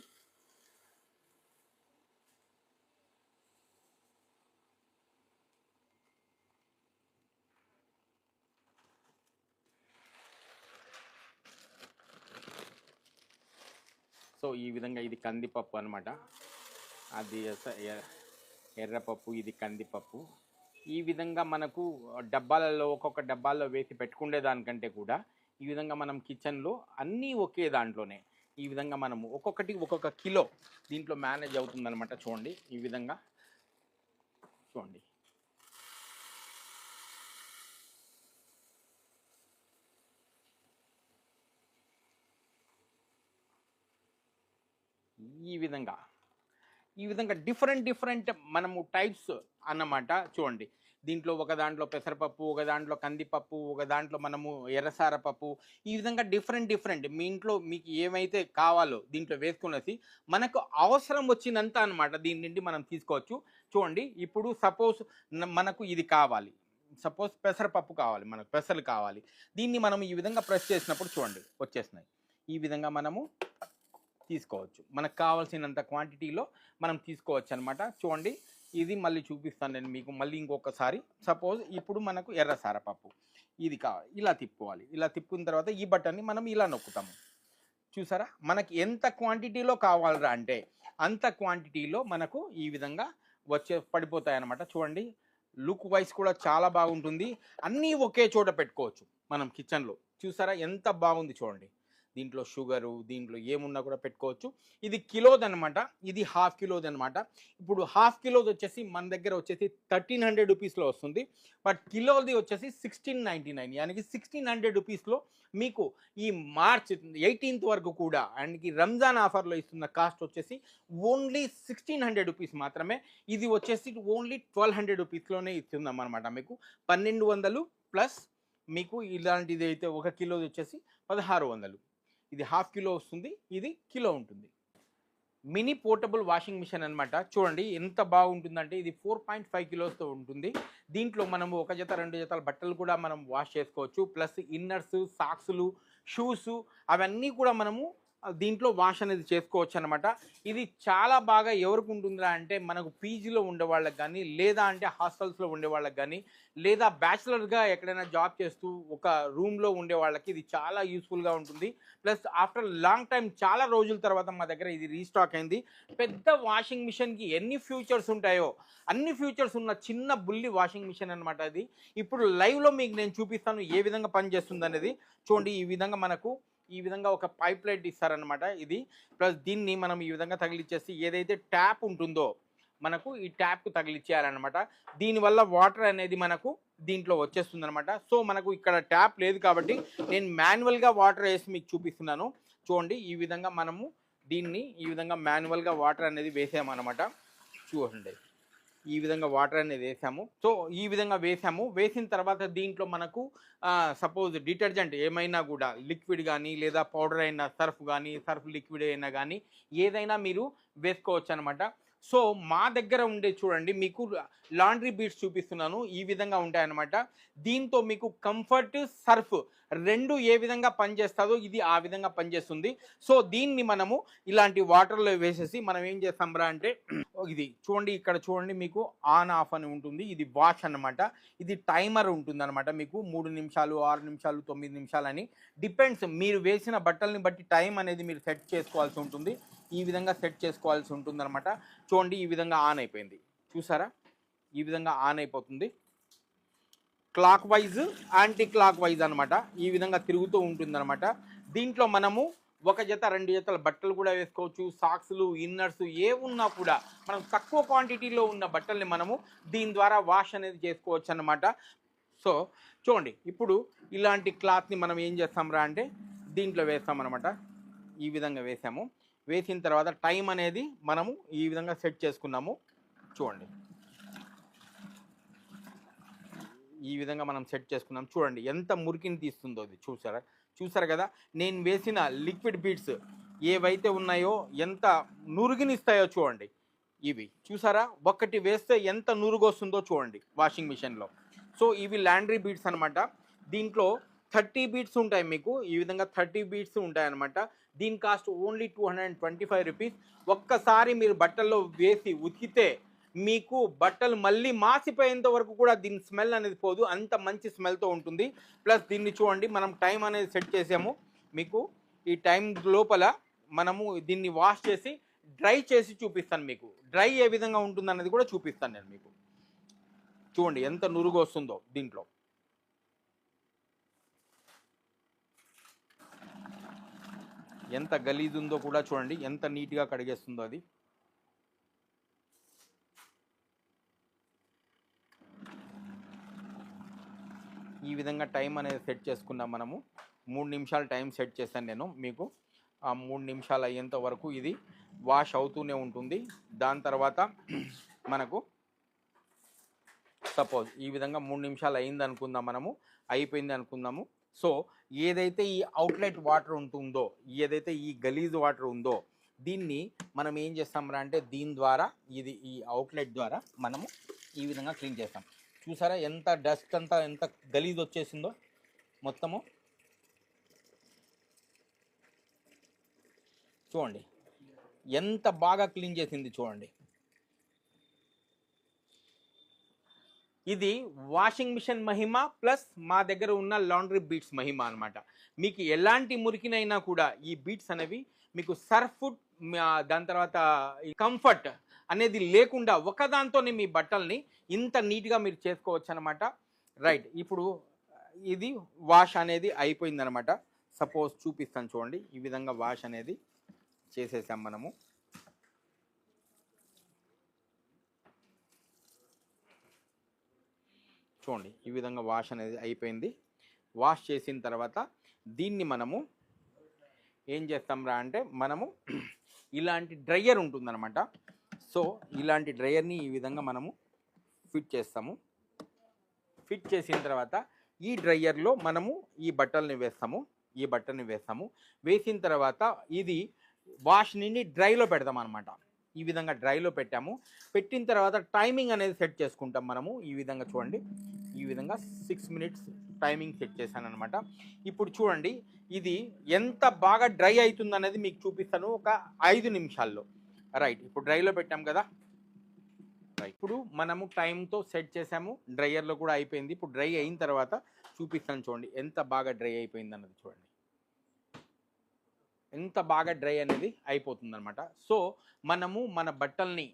సో ఈ విధంగా ఇది కందిపప్పు అనమాట, అది ఎర్రపప్పు, ఇది కందిపప్పు. ఈ విధంగా మనకు డబ్బాలలో ఒక్కొక్క డబ్బాల్లో వేసి పెట్టుకునే దానికంటే కూడా ఈ విధంగా మనం కిచెన్లో అన్నీ ఒకే దాంట్లోనే ఈ విధంగా మనము ఒక్కొక్కటి ఒక్కొక్క కిలో దీంట్లో మేనేజ్ అవుతుందన్నమాట. చూడండి ఈ విధంగా చూడండి. ఈ విధంగా డిఫరెంట్ మనము టైప్స్ అన్నమాట. చూడండి, దీంట్లో ఒక దాంట్లో పెసరపప్పు, ఒక దాంట్లో కందిపప్పు, ఒక దాంట్లో మనము ఎర్రసార పప్పు, ఈ విధంగా డిఫరెంట్ మీ ఇంట్లో మీకు ఏమైతే కావాలో దీంట్లో వేసుకునేసి మనకు అవసరం వచ్చినంత అనమాట దీని నుండి మనం తీసుకోవచ్చు. చూడండి, ఇప్పుడు సపోజ్ మనకు ఇది కావాలి, సపోజ్ పెసరపప్పు కావాలి, మనకు పెసలు కావాలి. దీన్ని మనం ఈ విధంగా ప్రెస్ చేసినప్పుడు చూడండి వచ్చేసినాయి. ఈ విధంగా మనము తీసుకోవచ్చు, మనకు కావాల్సినంత క్వాంటిటీలో మనం తీసుకోవచ్చు అనమాట. చూడండి, ఇది మళ్ళీ చూపిస్తాను నేను మీకు మళ్ళీ ఇంకొకసారి. సపోజ్ ఇప్పుడు మనకు ఎర్రసార పప్పు ఇది కావాలి, ఇలా తిప్పుకోవాలి. ఇలా తిప్పుకున్న తర్వాత ఈ బటన్ని మనం ఇలా నొక్కుతాము. చూసారా, మనకి ఎంత క్వాంటిటీలో కావాలరా అంటే అంత క్వాంటిటీలో మనకు ఈ విధంగా పడిపోతాయి అన్నమాట. చూడండి, లుక్ వైజ్ కూడా చాలా బాగుంటుంది. అన్నీ ఒకే చోట పెట్టుకోవచ్చు మనం కిచెన్లో. చూసారా ఎంత బాగుంది చూడండి. దీంట్లో షుగరు, దీంట్లో ఏమున్నా కూడా పెట్టుకోవచ్చు. ఇది కిలోది అనమాట, ఇది 1/2 కిలోది అనమాట. ఇప్పుడు 1/2 కిలోది వచ్చేసి మన దగ్గర వచ్చేసి 1300 రూపీస్లో వస్తుంది. బట్ కిలోది వచ్చేసి 1699, యానికి 1600 రూపీస్లో మీకు ఈ మార్చ్ 18th వరకు కూడా అండ్ రంజాన్ ఆఫర్లో ఇస్తున్న కాస్ట్ వచ్చేసి ఓన్లీ 1600 రూపీస్ మాత్రమే. ఇది వచ్చేసి ఓన్లీ 1200 రూపీస్లోనే ఇస్తున్నాం అనమాట. మీకు 1200 ప్లస్ మీకు ఇలాంటిది అయితే 1 కిలోది వచ్చేసి 1600. ఇది 1/2 కిలో వస్తుంది, ఇది కిలో ఉంటుంది. మినీ పోర్టబుల్ వాషింగ్ మిషన్ అనమాట. చూడండి ఎంత బాగుంటుందంటే ఇది 4.5 కిలోస్తో ఉంటుంది. దీంట్లో మనము 1 జత 2 జతల బట్టలు కూడా మనం వాష్ చేసుకోవచ్చు. ప్లస్ ఇన్నర్స్, సాక్స్లు, షూస్ అవన్నీ కూడా మనము దీంట్లో వాష్ అనేది చేసుకోవచ్చు అనమాట. ఇది చాలా బాగా ఎవరికి ఉంటుందా అంటే మనకు పీజీలో ఉండే వాళ్ళకి కానీ, లేదా అంటే హాస్టల్స్లో ఉండే వాళ్ళకి కానీ, లేదా బ్యాచిలర్గా ఎక్కడైనా జాబ్ చేస్తూ ఒక రూమ్లో ఉండే వాళ్ళకి ఇది చాలా యూస్ఫుల్గా ఉంటుంది. ప్లస్ ఆఫ్టర్ లాంగ్ టైం చాలా రోజుల తర్వాత మా దగ్గర ఇది రీస్టాక్ అయింది. పెద్ద వాషింగ్ మిషన్కి ఎన్ని ఫ్యూచర్స్ ఉంటాయో అన్ని ఫ్యూచర్స్ ఉన్న చిన్న బుల్లి వాషింగ్ మిషన్ అనమాట అది. ఇప్పుడు లైవ్లో మీకు నేను చూపిస్తాను ఏ విధంగా పనిచేస్తుంది అనేది. చూడండి, ఈ విధంగా మనకు ఈ విధంగా ఒక పైప్ లైట్ ఇస్తారనమాట ఇది. ప్లస్ దీన్ని మనం ఈ విధంగా తగిలిచ్చేసి ఏదైతే ట్యాప్ ఉంటుందో మనకు ఈ ట్యాప్కు తగిలిచ్చేయాలన్నమాట. దీనివల్ల వాటర్ అనేది మనకు దీంట్లో వచ్చేస్తుంది అనమాట. సో మనకు ఇక్కడ ట్యాప్ లేదు కాబట్టి నేను మాన్యువల్గా వాటర్ వేసి మీకు చూపిస్తున్నాను. చూడండి, ఈ విధంగా మనము దీన్ని ఈ విధంగా మాన్యువల్గా వాటర్ అనేది వేసామన్నమాట. చూడండి, ఈ విధంగా వాటర్ అనేది వేసాము. సో ఈ విధంగా వేసిన తర్వాత దీంట్లో మనకు సపోజ్ డిటర్జెంట్ ఏమైనా కూడా లిక్విడ్ కానీ లేదా పౌడర్ అయినా సర్ఫ్ కానీ సర్ఫ్ లిక్విడ్ అయినా కానీ ఏదైనా మీరు వేసుకోవచ్చు అనమాట. సో మా దగ్గర ఉండే చూడండి మీకు లాండ్రీ బీడ్స్ చూపిస్తున్నాను, ఈ విధంగా ఉంటాయన్నమాట. దీంతో మీకు కంఫర్ట్ సర్ఫ్ రెండు ఏ విధంగా పనిచేస్తుందో ఇది ఆ విధంగా పనిచేస్తుంది. సో దీన్ని మనము ఇలాంటి వాటర్లో వేసేసి మనం ఏం చేస్తాం రా అంటే ఇది చూడండి, ఇక్కడ చూడండి మీకు ఆన్ ఆఫ్ అని ఉంటుంది, ఇది వాష్ అన్నమాట. ఇది టైమర్ ఉంటుంది అనమాట మీకు 3 నిమిషాలు 6 నిమిషాలు 9 నిమిషాలు అని డిపెండ్స్, మీరు వేసిన బట్టల్ని బట్టి టైం అనేది మీరు సెట్ చేసుకోవాల్సి ఉంటుంది. ఈ విధంగా సెట్ చేసుకోవాల్సి ఉంటుంది అనమాట. చూడండి ఈ విధంగా ఆన్ అయిపోయింది, చూసారా ఈ విధంగా ఆన్ అయిపోతుంది. Clock wise anti clock wise అనమాట, ఈ విధంగా తిరుగుతూ ఉంటుంది అనమాట. దీంట్లో మనము 1 జత 2 జతల బట్టలు కూడా వేసుకోవచ్చు, సాక్స్లు ఇన్నర్స్ ఏ ఉన్నా కూడా మనం తక్కువ క్వాంటిటీలో ఉన్న బట్టల్ని మనము దీని ద్వారా వాష్ అనేది చేసుకోవచ్చు అన్నమాట. సో చూడండి ఇప్పుడు ఇలాంటి క్లాత్ని మనం ఏం చేస్తాంరా అంటే దీంట్లో వేస్తామన్నమాట. ఈ విధంగా వేసిన తర్వాత టైం అనేది మనము ఈ విధంగా సెట్ చేసుకున్నాము. చూడండి ఈ విధంగా మనం సెట్ చేసుకున్నాం. చూడండి ఎంత మురికిని తీస్తుందో అది, చూసారు కదా. నేను వేసిన లిక్విడ్ బీడ్స్ ఏవైతే ఉన్నాయో ఎంత నురుగునిస్తాయో చూడండి. ఇవి చూసారా, ఒక్కటి వేస్తే ఎంత నురుగు వస్తుందో చూడండి వాషింగ్ మిషన్లో. సో ఇవి లాండ్రీ బీడ్స్ అనమాట. దీంట్లో 30 బీడ్స్ ఉంటాయి మీకు, ఈ విధంగా 30 బీడ్స్ ఉంటాయి అనమాట. దీని కాస్ట్ ఓన్లీ 225 రూపీస్. ఒక్కసారి మీరు బట్టల్లో వేసి ఉతికితే మీకు బట్టలు మళ్ళీ మాసిపోయేంత వరకు కూడా దీని స్మెల్ అనేది పోదు, అంత మంచి స్మెల్తో ఉంటుంది. ప్లస్ దీన్ని చూడండి మనం టైం అనేది సెట్ చేసాము. మీకు ఈ టైం లోపల మనము దీన్ని వాష్ చేసి డ్రై చేసి చూపిస్తాను. మీకు డ్రై ఏ విధంగా ఉంటుంది అనేది కూడా చూపిస్తాను నేను మీకు. చూడండి ఎంత నురుగు వస్తుందో దీంట్లో. ఎంత గలీజ్ ఉందో కూడా చూడండి, ఎంత నీట్గా కడిగేస్తుందో అది. ఈ విధంగా టైం అనేది సెట్ చేసుకున్నాం మనము. 3 నిమిషాలు టైం సెట్ చేశాను నేను మీకు. ఆ 3 నిమిషాలు అయ్యేంత వరకు ఇది వాష్ అవుతూనే ఉంటుంది. దాని తర్వాత మనకు సపోజ్ ఈ విధంగా 3 నిమిషాలు అయింది అనుకుందాం, మనము అయిపోయింది అనుకుందాము. సో ఏదైతే ఈ అవుట్లెట్ వాటర్ ఉంటుందో, ఏదైతే ఈ గలీజ్ వాటర్ ఉందో దీన్ని మనం ఏం చేస్తాంరా అంటే దీని ద్వారా ఈ అవుట్లెట్ ద్వారా మనము ఈ విధంగా క్లీన్ చేస్తాం. చూసారా ఎంత డస్ట్ అంతా ఎంత గలీజ్ వచ్చేసిందో మొత్తము. చూడండి ఎంత బాగా క్లీన్ చేసింది చూడండి. ఇది వాషింగ్ మిషన్ మహిమ ప్లస్ మా దగ్గర ఉన్న లాండ్రీ బీడ్స్ మహిమ అనమాట. మీకు ఎలాంటి మురికినైనా కూడా ఈ బీడ్స్ అనేవి మీకు సర్ఫ్ దాని తర్వాత కంఫర్ట్ అనేది లేకుండా ఒకదాంతోనే మీ బట్టల్ని ఇంత నీట్గా మీరు చేసుకోవచ్చు అనమాట. రైట్, ఇప్పుడు ఇది వాష్ అనేది అయిపోయిందనమాట. సపోజ్ చూపిస్తాను చూడండి, ఈ విధంగా వాష్ అనేది చేసేసాం మనము. చూడండి ఈ విధంగా వాష్ అనేది అయిపోయింది. వాష్ చేసిన తర్వాత దీన్ని మనము ఏం చేస్తాంరా అంటే మనము ఇలాంటి డ్రయర్ ఉంటుందన్నమాట. సో ఇలాంటి డ్రయర్ని ఈ విధంగా మనము ఫిట్ చేస్తాము. ఫిట్ చేసిన తర్వాత ఈ డ్రయర్లో మనము ఈ బట్టల్ని వేస్తాము. వేసిన తర్వాత ఇది వాష్ నుండి డ్రైలో పెడతాం అనమాట. ఈ విధంగా డ్రైలో పెట్టిన తర్వాత టైమింగ్ అనేది సెట్ చేసుకుంటాం మనము. ఈ విధంగా చూడండి, ఈ విధంగా 6 మినిట్స్ టైమింగ్ సెట్ చేశాను అనమాట. ఇప్పుడు చూడండి ఇది ఎంత బాగా డ్రై అవుతుంది అనేది మీకు చూపిస్తాను ఒక 5 నిమిషాల్లో. రైట్, ఇప్పుడు డ్రైలో పెట్టాం కదా. రైట్, ఇప్పుడు మనము టైంతో సెట్ చేసాము, డ్రైయర్లో కూడా అయిపోయింది. ఇప్పుడు డ్రై అయిన తర్వాత చూపిస్తాను చూడండి ఎంత బాగా డ్రై అయిపోయింది అన్నది చూడండి. ఎంత బాగా డ్రై అనేది అయిపోతుంది అనమాట. సో మనము మన బట్టల్ని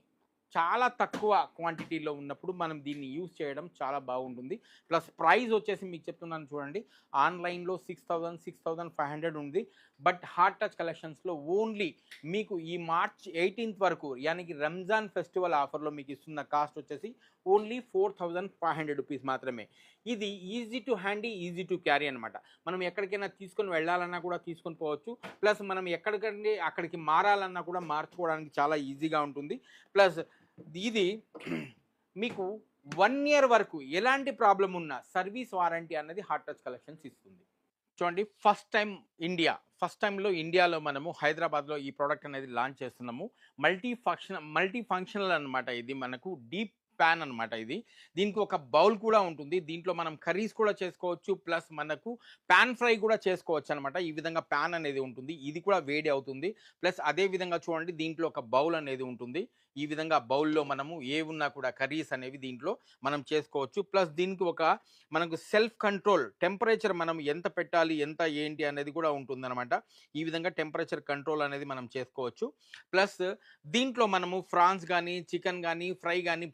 చాలా తక్కువ క్వాంటిటీలో ఉన్నప్పుడు మనం దీన్ని యూజ్ చేయడం చాలా బాగుంటుంది. ప్లస్ ప్రైస్ వచ్చేసి మీకు చెప్తున్నాను చూడండి, ఆన్లైన్లో 6,000 6,500 ఉంది. బట్ హార్ట్ టచ్ కలెక్షన్స్లో ఓన్లీ మీకు ఈ మార్చ్ 18th వరకు యానికి రంజాన్ ఫెస్టివల్ ఆఫర్లో మీకు ఇస్తున్న కాస్ట్ వచ్చేసి ఓన్లీ 4,500 రూపీస్ మాత్రమే. ఇది easy to handy, easy to carry అనమాట. మనం ఎక్కడికైనా తీసుకొని వెళ్ళాలన్నా కూడా తీసుకొని పోవచ్చు. ప్లస్ మనం ఎక్కడికంటే అక్కడికి మారాలన్నా కూడా మార్చుకోవడానికి చాలా ఈజీగా ఉంటుంది. ప్లస్ ఇది మీకు 1 ఇయర్ వరకు ఎలాంటి ప్రాబ్లం ఉన్నా సర్వీస్ వారంటీ అన్నది హార్ట్ టచ్ కలెక్షన్స్ ఇస్తుంది. చూడండి, ఫస్ట్ టైంలో ఇండియాలో మనము హైదరాబాద్లో ఈ ప్రోడక్ట్ అనేది లాంచ్ చేస్తున్నాము. మల్టీ ఫంక్షనల్ అనమాట. ఇది మనకు డీప్ ప్యాన్ అనమాట. దీనికి ఒక బౌల్ కూడా ఉంటుంది. దీంట్లో మనం కర్రీస్ కూడా చేసుకోవచ్చు, ప్లస్ మనకు ప్యాన్ ఫ్రై కూడా చేసుకోవచ్చు అనమాట. ఈ విధంగా ప్యాన్ అనేది ఉంటుంది. ఇది కూడా వేడి అవుతుంది. ప్లస్ అదే విధంగా చూడండి, దీంట్లో ఒక బౌల్ అనేది ఉంటుంది. ఈ విధంగా బౌల్లో మనము ఏ ఉన్నా కూడా కర్రీస్ అనేవి దీంట్లో మనం చేసుకోవచ్చు. ప్లస్ దీనికి మనకు సెల్ఫ్ కంట్రోల్ టెంపరేచర్ మనం ఎంత పెట్టాలి, ఎంత ఏంటి అనేది కూడా ఉంటుందన్నమాట. ఈ విధంగా టెంపరేచర్ కంట్రోల్ అనేది మనం చేసుకోవచ్చు. ప్లస్ దీంట్లో మనము ఫ్రాన్స్ కానీ, చికెన్ కానీ, ఫ్రై కానీ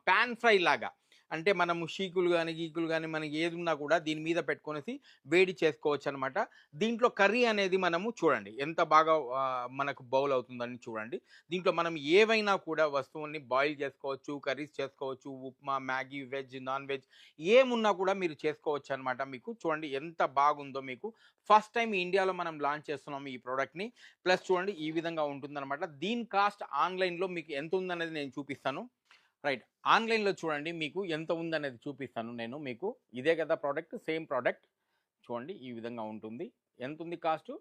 ప్యాన్ ఫ్రై లాగా, అంటే మనము షీకులు కానీ, గీకులు కానీ మనకి ఏది ఉన్నా కూడా దీని మీద పెట్టుకొనేసి వేడి చేసుకోవచ్చు అనమాట. దీంట్లో కర్రీ అనేది మనము చూడండి ఎంత బాగా మనకు బౌల్ అవుతుందని చూడండి. దీంట్లో మనం ఏవైనా కూడా వస్తువుల్ని బాయిల్ చేసుకోవచ్చు, కర్రీస్ చేసుకోవచ్చు, upma, Maggi, veg, non veg ఏమున్నా కూడా మీరు చేసుకోవచ్చు అనమాట. మీకు చూడండి ఎంత బాగుందో. మీకు ఫస్ట్ టైం ఇండియాలో మనం లాంచ్ చేస్తున్నాము ఈ ప్రోడక్ట్ని. ప్లస్ చూడండి ఈ విధంగా ఉంటుందన్నమాట. దీని కాస్ట్ ఆన్లైన్లో మీకు ఎంత ఉందనేది నేను చూపిస్తాను. రైట్, ఆన్లైన్లో చూడండి మీకు ఎంత ఉందనేది చూపిస్తాను నేను మీకు. ఇదే కదా ప్రోడక్ట్, సేమ్ ప్రోడక్ట్. చూడండి ఈ విధంగా ఉంటుంది. ఎంత ఉంది కాస్ట్?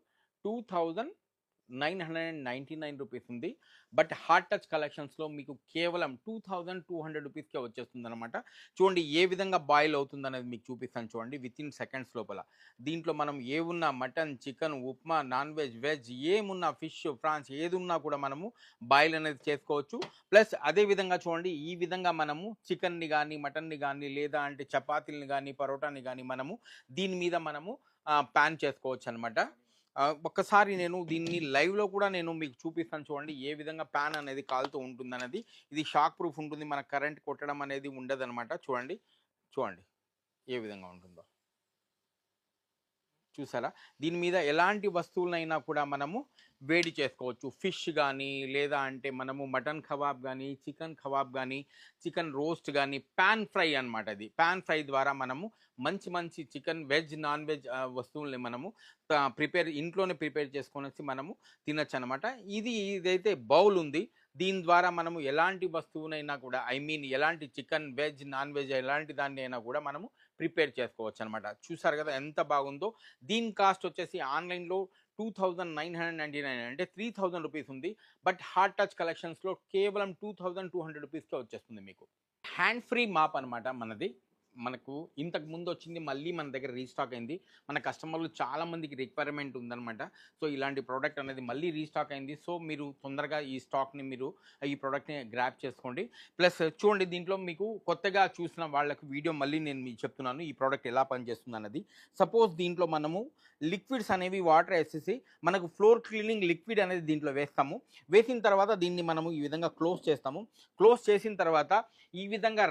2999 రూపీస్ ఉంది. బట్ హార్ట్ టచ్ కలెక్షన్స్లో మీకు కేవలం 2200 రూపీస్కే వచ్చేస్తుంది అనమాట. చూడండి ఏ విధంగా బాయిల్ అవుతుంది అనేది మీకు చూపిస్తాను చూడండి. విత్ ఇన్ సెకండ్స్ లోపల దీంట్లో మనం ఏమున్నా mutton, chicken, upma, non veg, veg ఏమున్నా, ఫిష్, ఫ్రాన్స్ ఏది ఉన్నా కూడా మనము బాయిల్ అనేది చేసుకోవచ్చు. ప్లస్ అదేవిధంగా చూడండి ఈ విధంగా మనము చికెన్ని కానీ, మటన్ని కానీ, లేదా అంటే చపాతీలని కానీ, పరోటాని కానీ మనము దీని మీద మనము ప్యాన్ చేసుకోవచ్చు అనమాట. ఒక్కసారి నేను దీన్ని లైవ్లో కూడా నేను మీకు చూపిస్తాను చూడండి ఏ విధంగా ప్యాన్ అనేది కాలుతూ ఉంటుంది అనేది. ఇది షాక్ ప్రూఫ్ ఉంటుంది, మన కరెంట్ కొట్టడం అనేది ఉండదు అనమాట. చూడండి ఏ విధంగా ఉంటుందో చూసారా. దీని మీద ఎలాంటి వస్తువులైనా కూడా మనము వేడి చేసుకోవచ్చు. ఫిష్ కానీ, లేదా అంటే మనము మటన్ కబాబ్ కానీ, చికెన్ కబాబ్ కానీ, చికెన్ రోస్ట్ కానీ, ప్యాన్ ఫ్రై అనమాట. ఇది ప్యాన్ ఫ్రై ద్వారా మనము మంచి చికెన్, వెజ్, నాన్ వెజ్ వస్తువుల్ని మనము ఇంట్లోనే ప్రిపేర్ చేసుకొనేసి మనము తినచ్చు అనమాట. ఇదైతే బౌల్ ఉంది. దీని ద్వారా మనము ఎలాంటి వస్తువునైనా కూడా, ఎలాంటి చికెన్, వెజ్, నాన్ వెజ్ ఎలాంటి దాన్ని అయినా కూడా మనము ప్రిపేర్ చేసుకోవచ్చు అనమాట. చూసారు కదా ఎంత బాగుందో. దీని కాస్ట్ వచ్చేసి ఆన్లైన్లో 2999 అంటే 3000 రూపీస్ ఉంది. బట్ హార్ట్ టచ్ కలెక్షన్స్లో కేవలం 2200 రూపీస్కే వచ్చేస్తుంది మీకు. హ్యాండ్ ఫ్రీ మాప్ అనమాట మనది. మనకు ఇంతకు ముందు వచ్చింది, మళ్ళీ మన దగ్గర రీస్టాక్ అయింది. మన కస్టమర్లు చాలామందికి రిక్వైర్మెంట్ ఉందన్నమాట. సో ఇలాంటి ప్రోడక్ట్ అనేది మళ్ళీ రీస్టాక్ అయింది. సో మీరు తొందరగా ఈ స్టాక్ని ఈ ప్రోడక్ట్ని గ్రాప్ చేసుకోండి. ప్లస్ చూడండి దీంట్లో మీకు కొత్తగా చూసిన వాళ్ళకు వీడియో మళ్ళీ నేను మీకు చెప్తున్నాను ఈ ప్రోడక్ట్ ఎలా పనిచేస్తుంది అన్నది. సపోజ్ దీంట్లో మనము లిక్విడ్స్ అనేవి వాటర్ వేసేసి మనకు ఫ్లోర్ క్లీనింగ్ లిక్విడ్ అనేది దీంట్లో వేస్తాము. వేసిన తర్వాత దీన్ని మనము ఈ విధంగా క్లోజ్ చేస్తాము. క్లోజ్ చేసిన తర్వాత ఈ విధంగా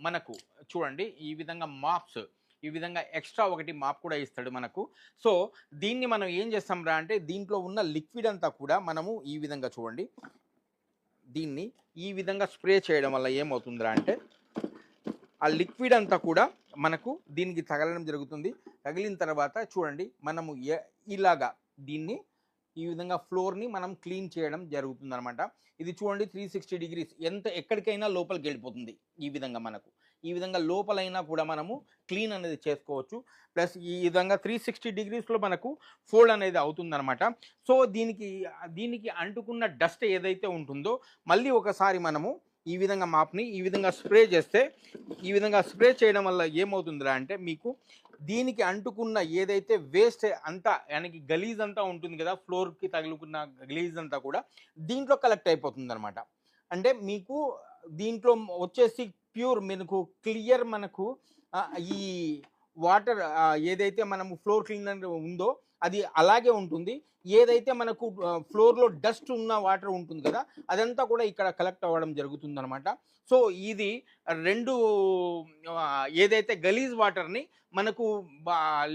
మనకు చూడండి ఈ విధంగా మాప్స్, ఈ విధంగా ఎక్స్ట్రా ఒకటి మాప్ కూడా ఇస్తాడు మనకు. సో దీన్ని మనం ఏం చేస్తాం రా అంటే దీంట్లో ఉన్న లిక్విడ్ అంతా కూడా మనము ఈ విధంగా చూడండి దీన్ని ఈ విధంగా స్ప్రే చేయడం వల్ల ఏమవుతుందిరా అంటే ఆ లిక్విడ్ అంతా కూడా మనకు దీనికి తగలడం జరుగుతుంది. తగిలిన తర్వాత చూడండి మనము ఇలాగా దీన్ని ఈ విధంగా ఫ్లోర్ని మనం క్లీన్ చేయడం జరుగుతుంది అనమాట. ఇది చూడండి 360 డిగ్రీస్ ఎక్కడికైనా లోపలికి వెళ్ళిపోతుంది. ఈ విధంగా లోపలైనా కూడా మనము క్లీన్ అనేది చేసుకోవచ్చు. ప్లస్ ఈ విధంగా 360 డిగ్రీస్లో మనకు ఫోల్డ్ అనేది అవుతుందన్నమాట. సో దీనికి అంటుకున్న డస్ట్ ఏదైతే ఉంటుందో మళ్ళీ ఒకసారి మనము ఈ విధంగా మాప్ని ఈ విధంగా స్ప్రే చేస్తే, ఈ విధంగా స్ప్రే చేయడం వల్ల ఏమవుతుందిరా అంటే మీకు దీనికి అంటుకున్న ఏదైతే వేస్ట్ అంతా గలీజ్ అంతా ఉంటుంది కదా, ఫ్లోర్కి తగులుకున్న గలీజ్ అంతా కూడా దీంట్లో కలెక్ట్ అయిపోతుంది అనమాట. అంటే మీకు దీంట్లో వచ్చేసి ప్యూర్ మనకు క్లియర్ మనకు ఈ వాటర్ ఏదైతే మనము ఫ్లోర్ క్లీనర్ ఉందో అది అలాగే ఉంటుంది. ఏదైతే మనకు ఫ్లోర్లో డస్ట్ ఉన్న వాటర్ ఉంటుంది కదా అదంతా కూడా ఇక్కడ కలెక్ట్ అవ్వడం జరుగుతుంది అనమాట. సో ఇది ఏదైతే గలీజ్ వాటర్ని మనకు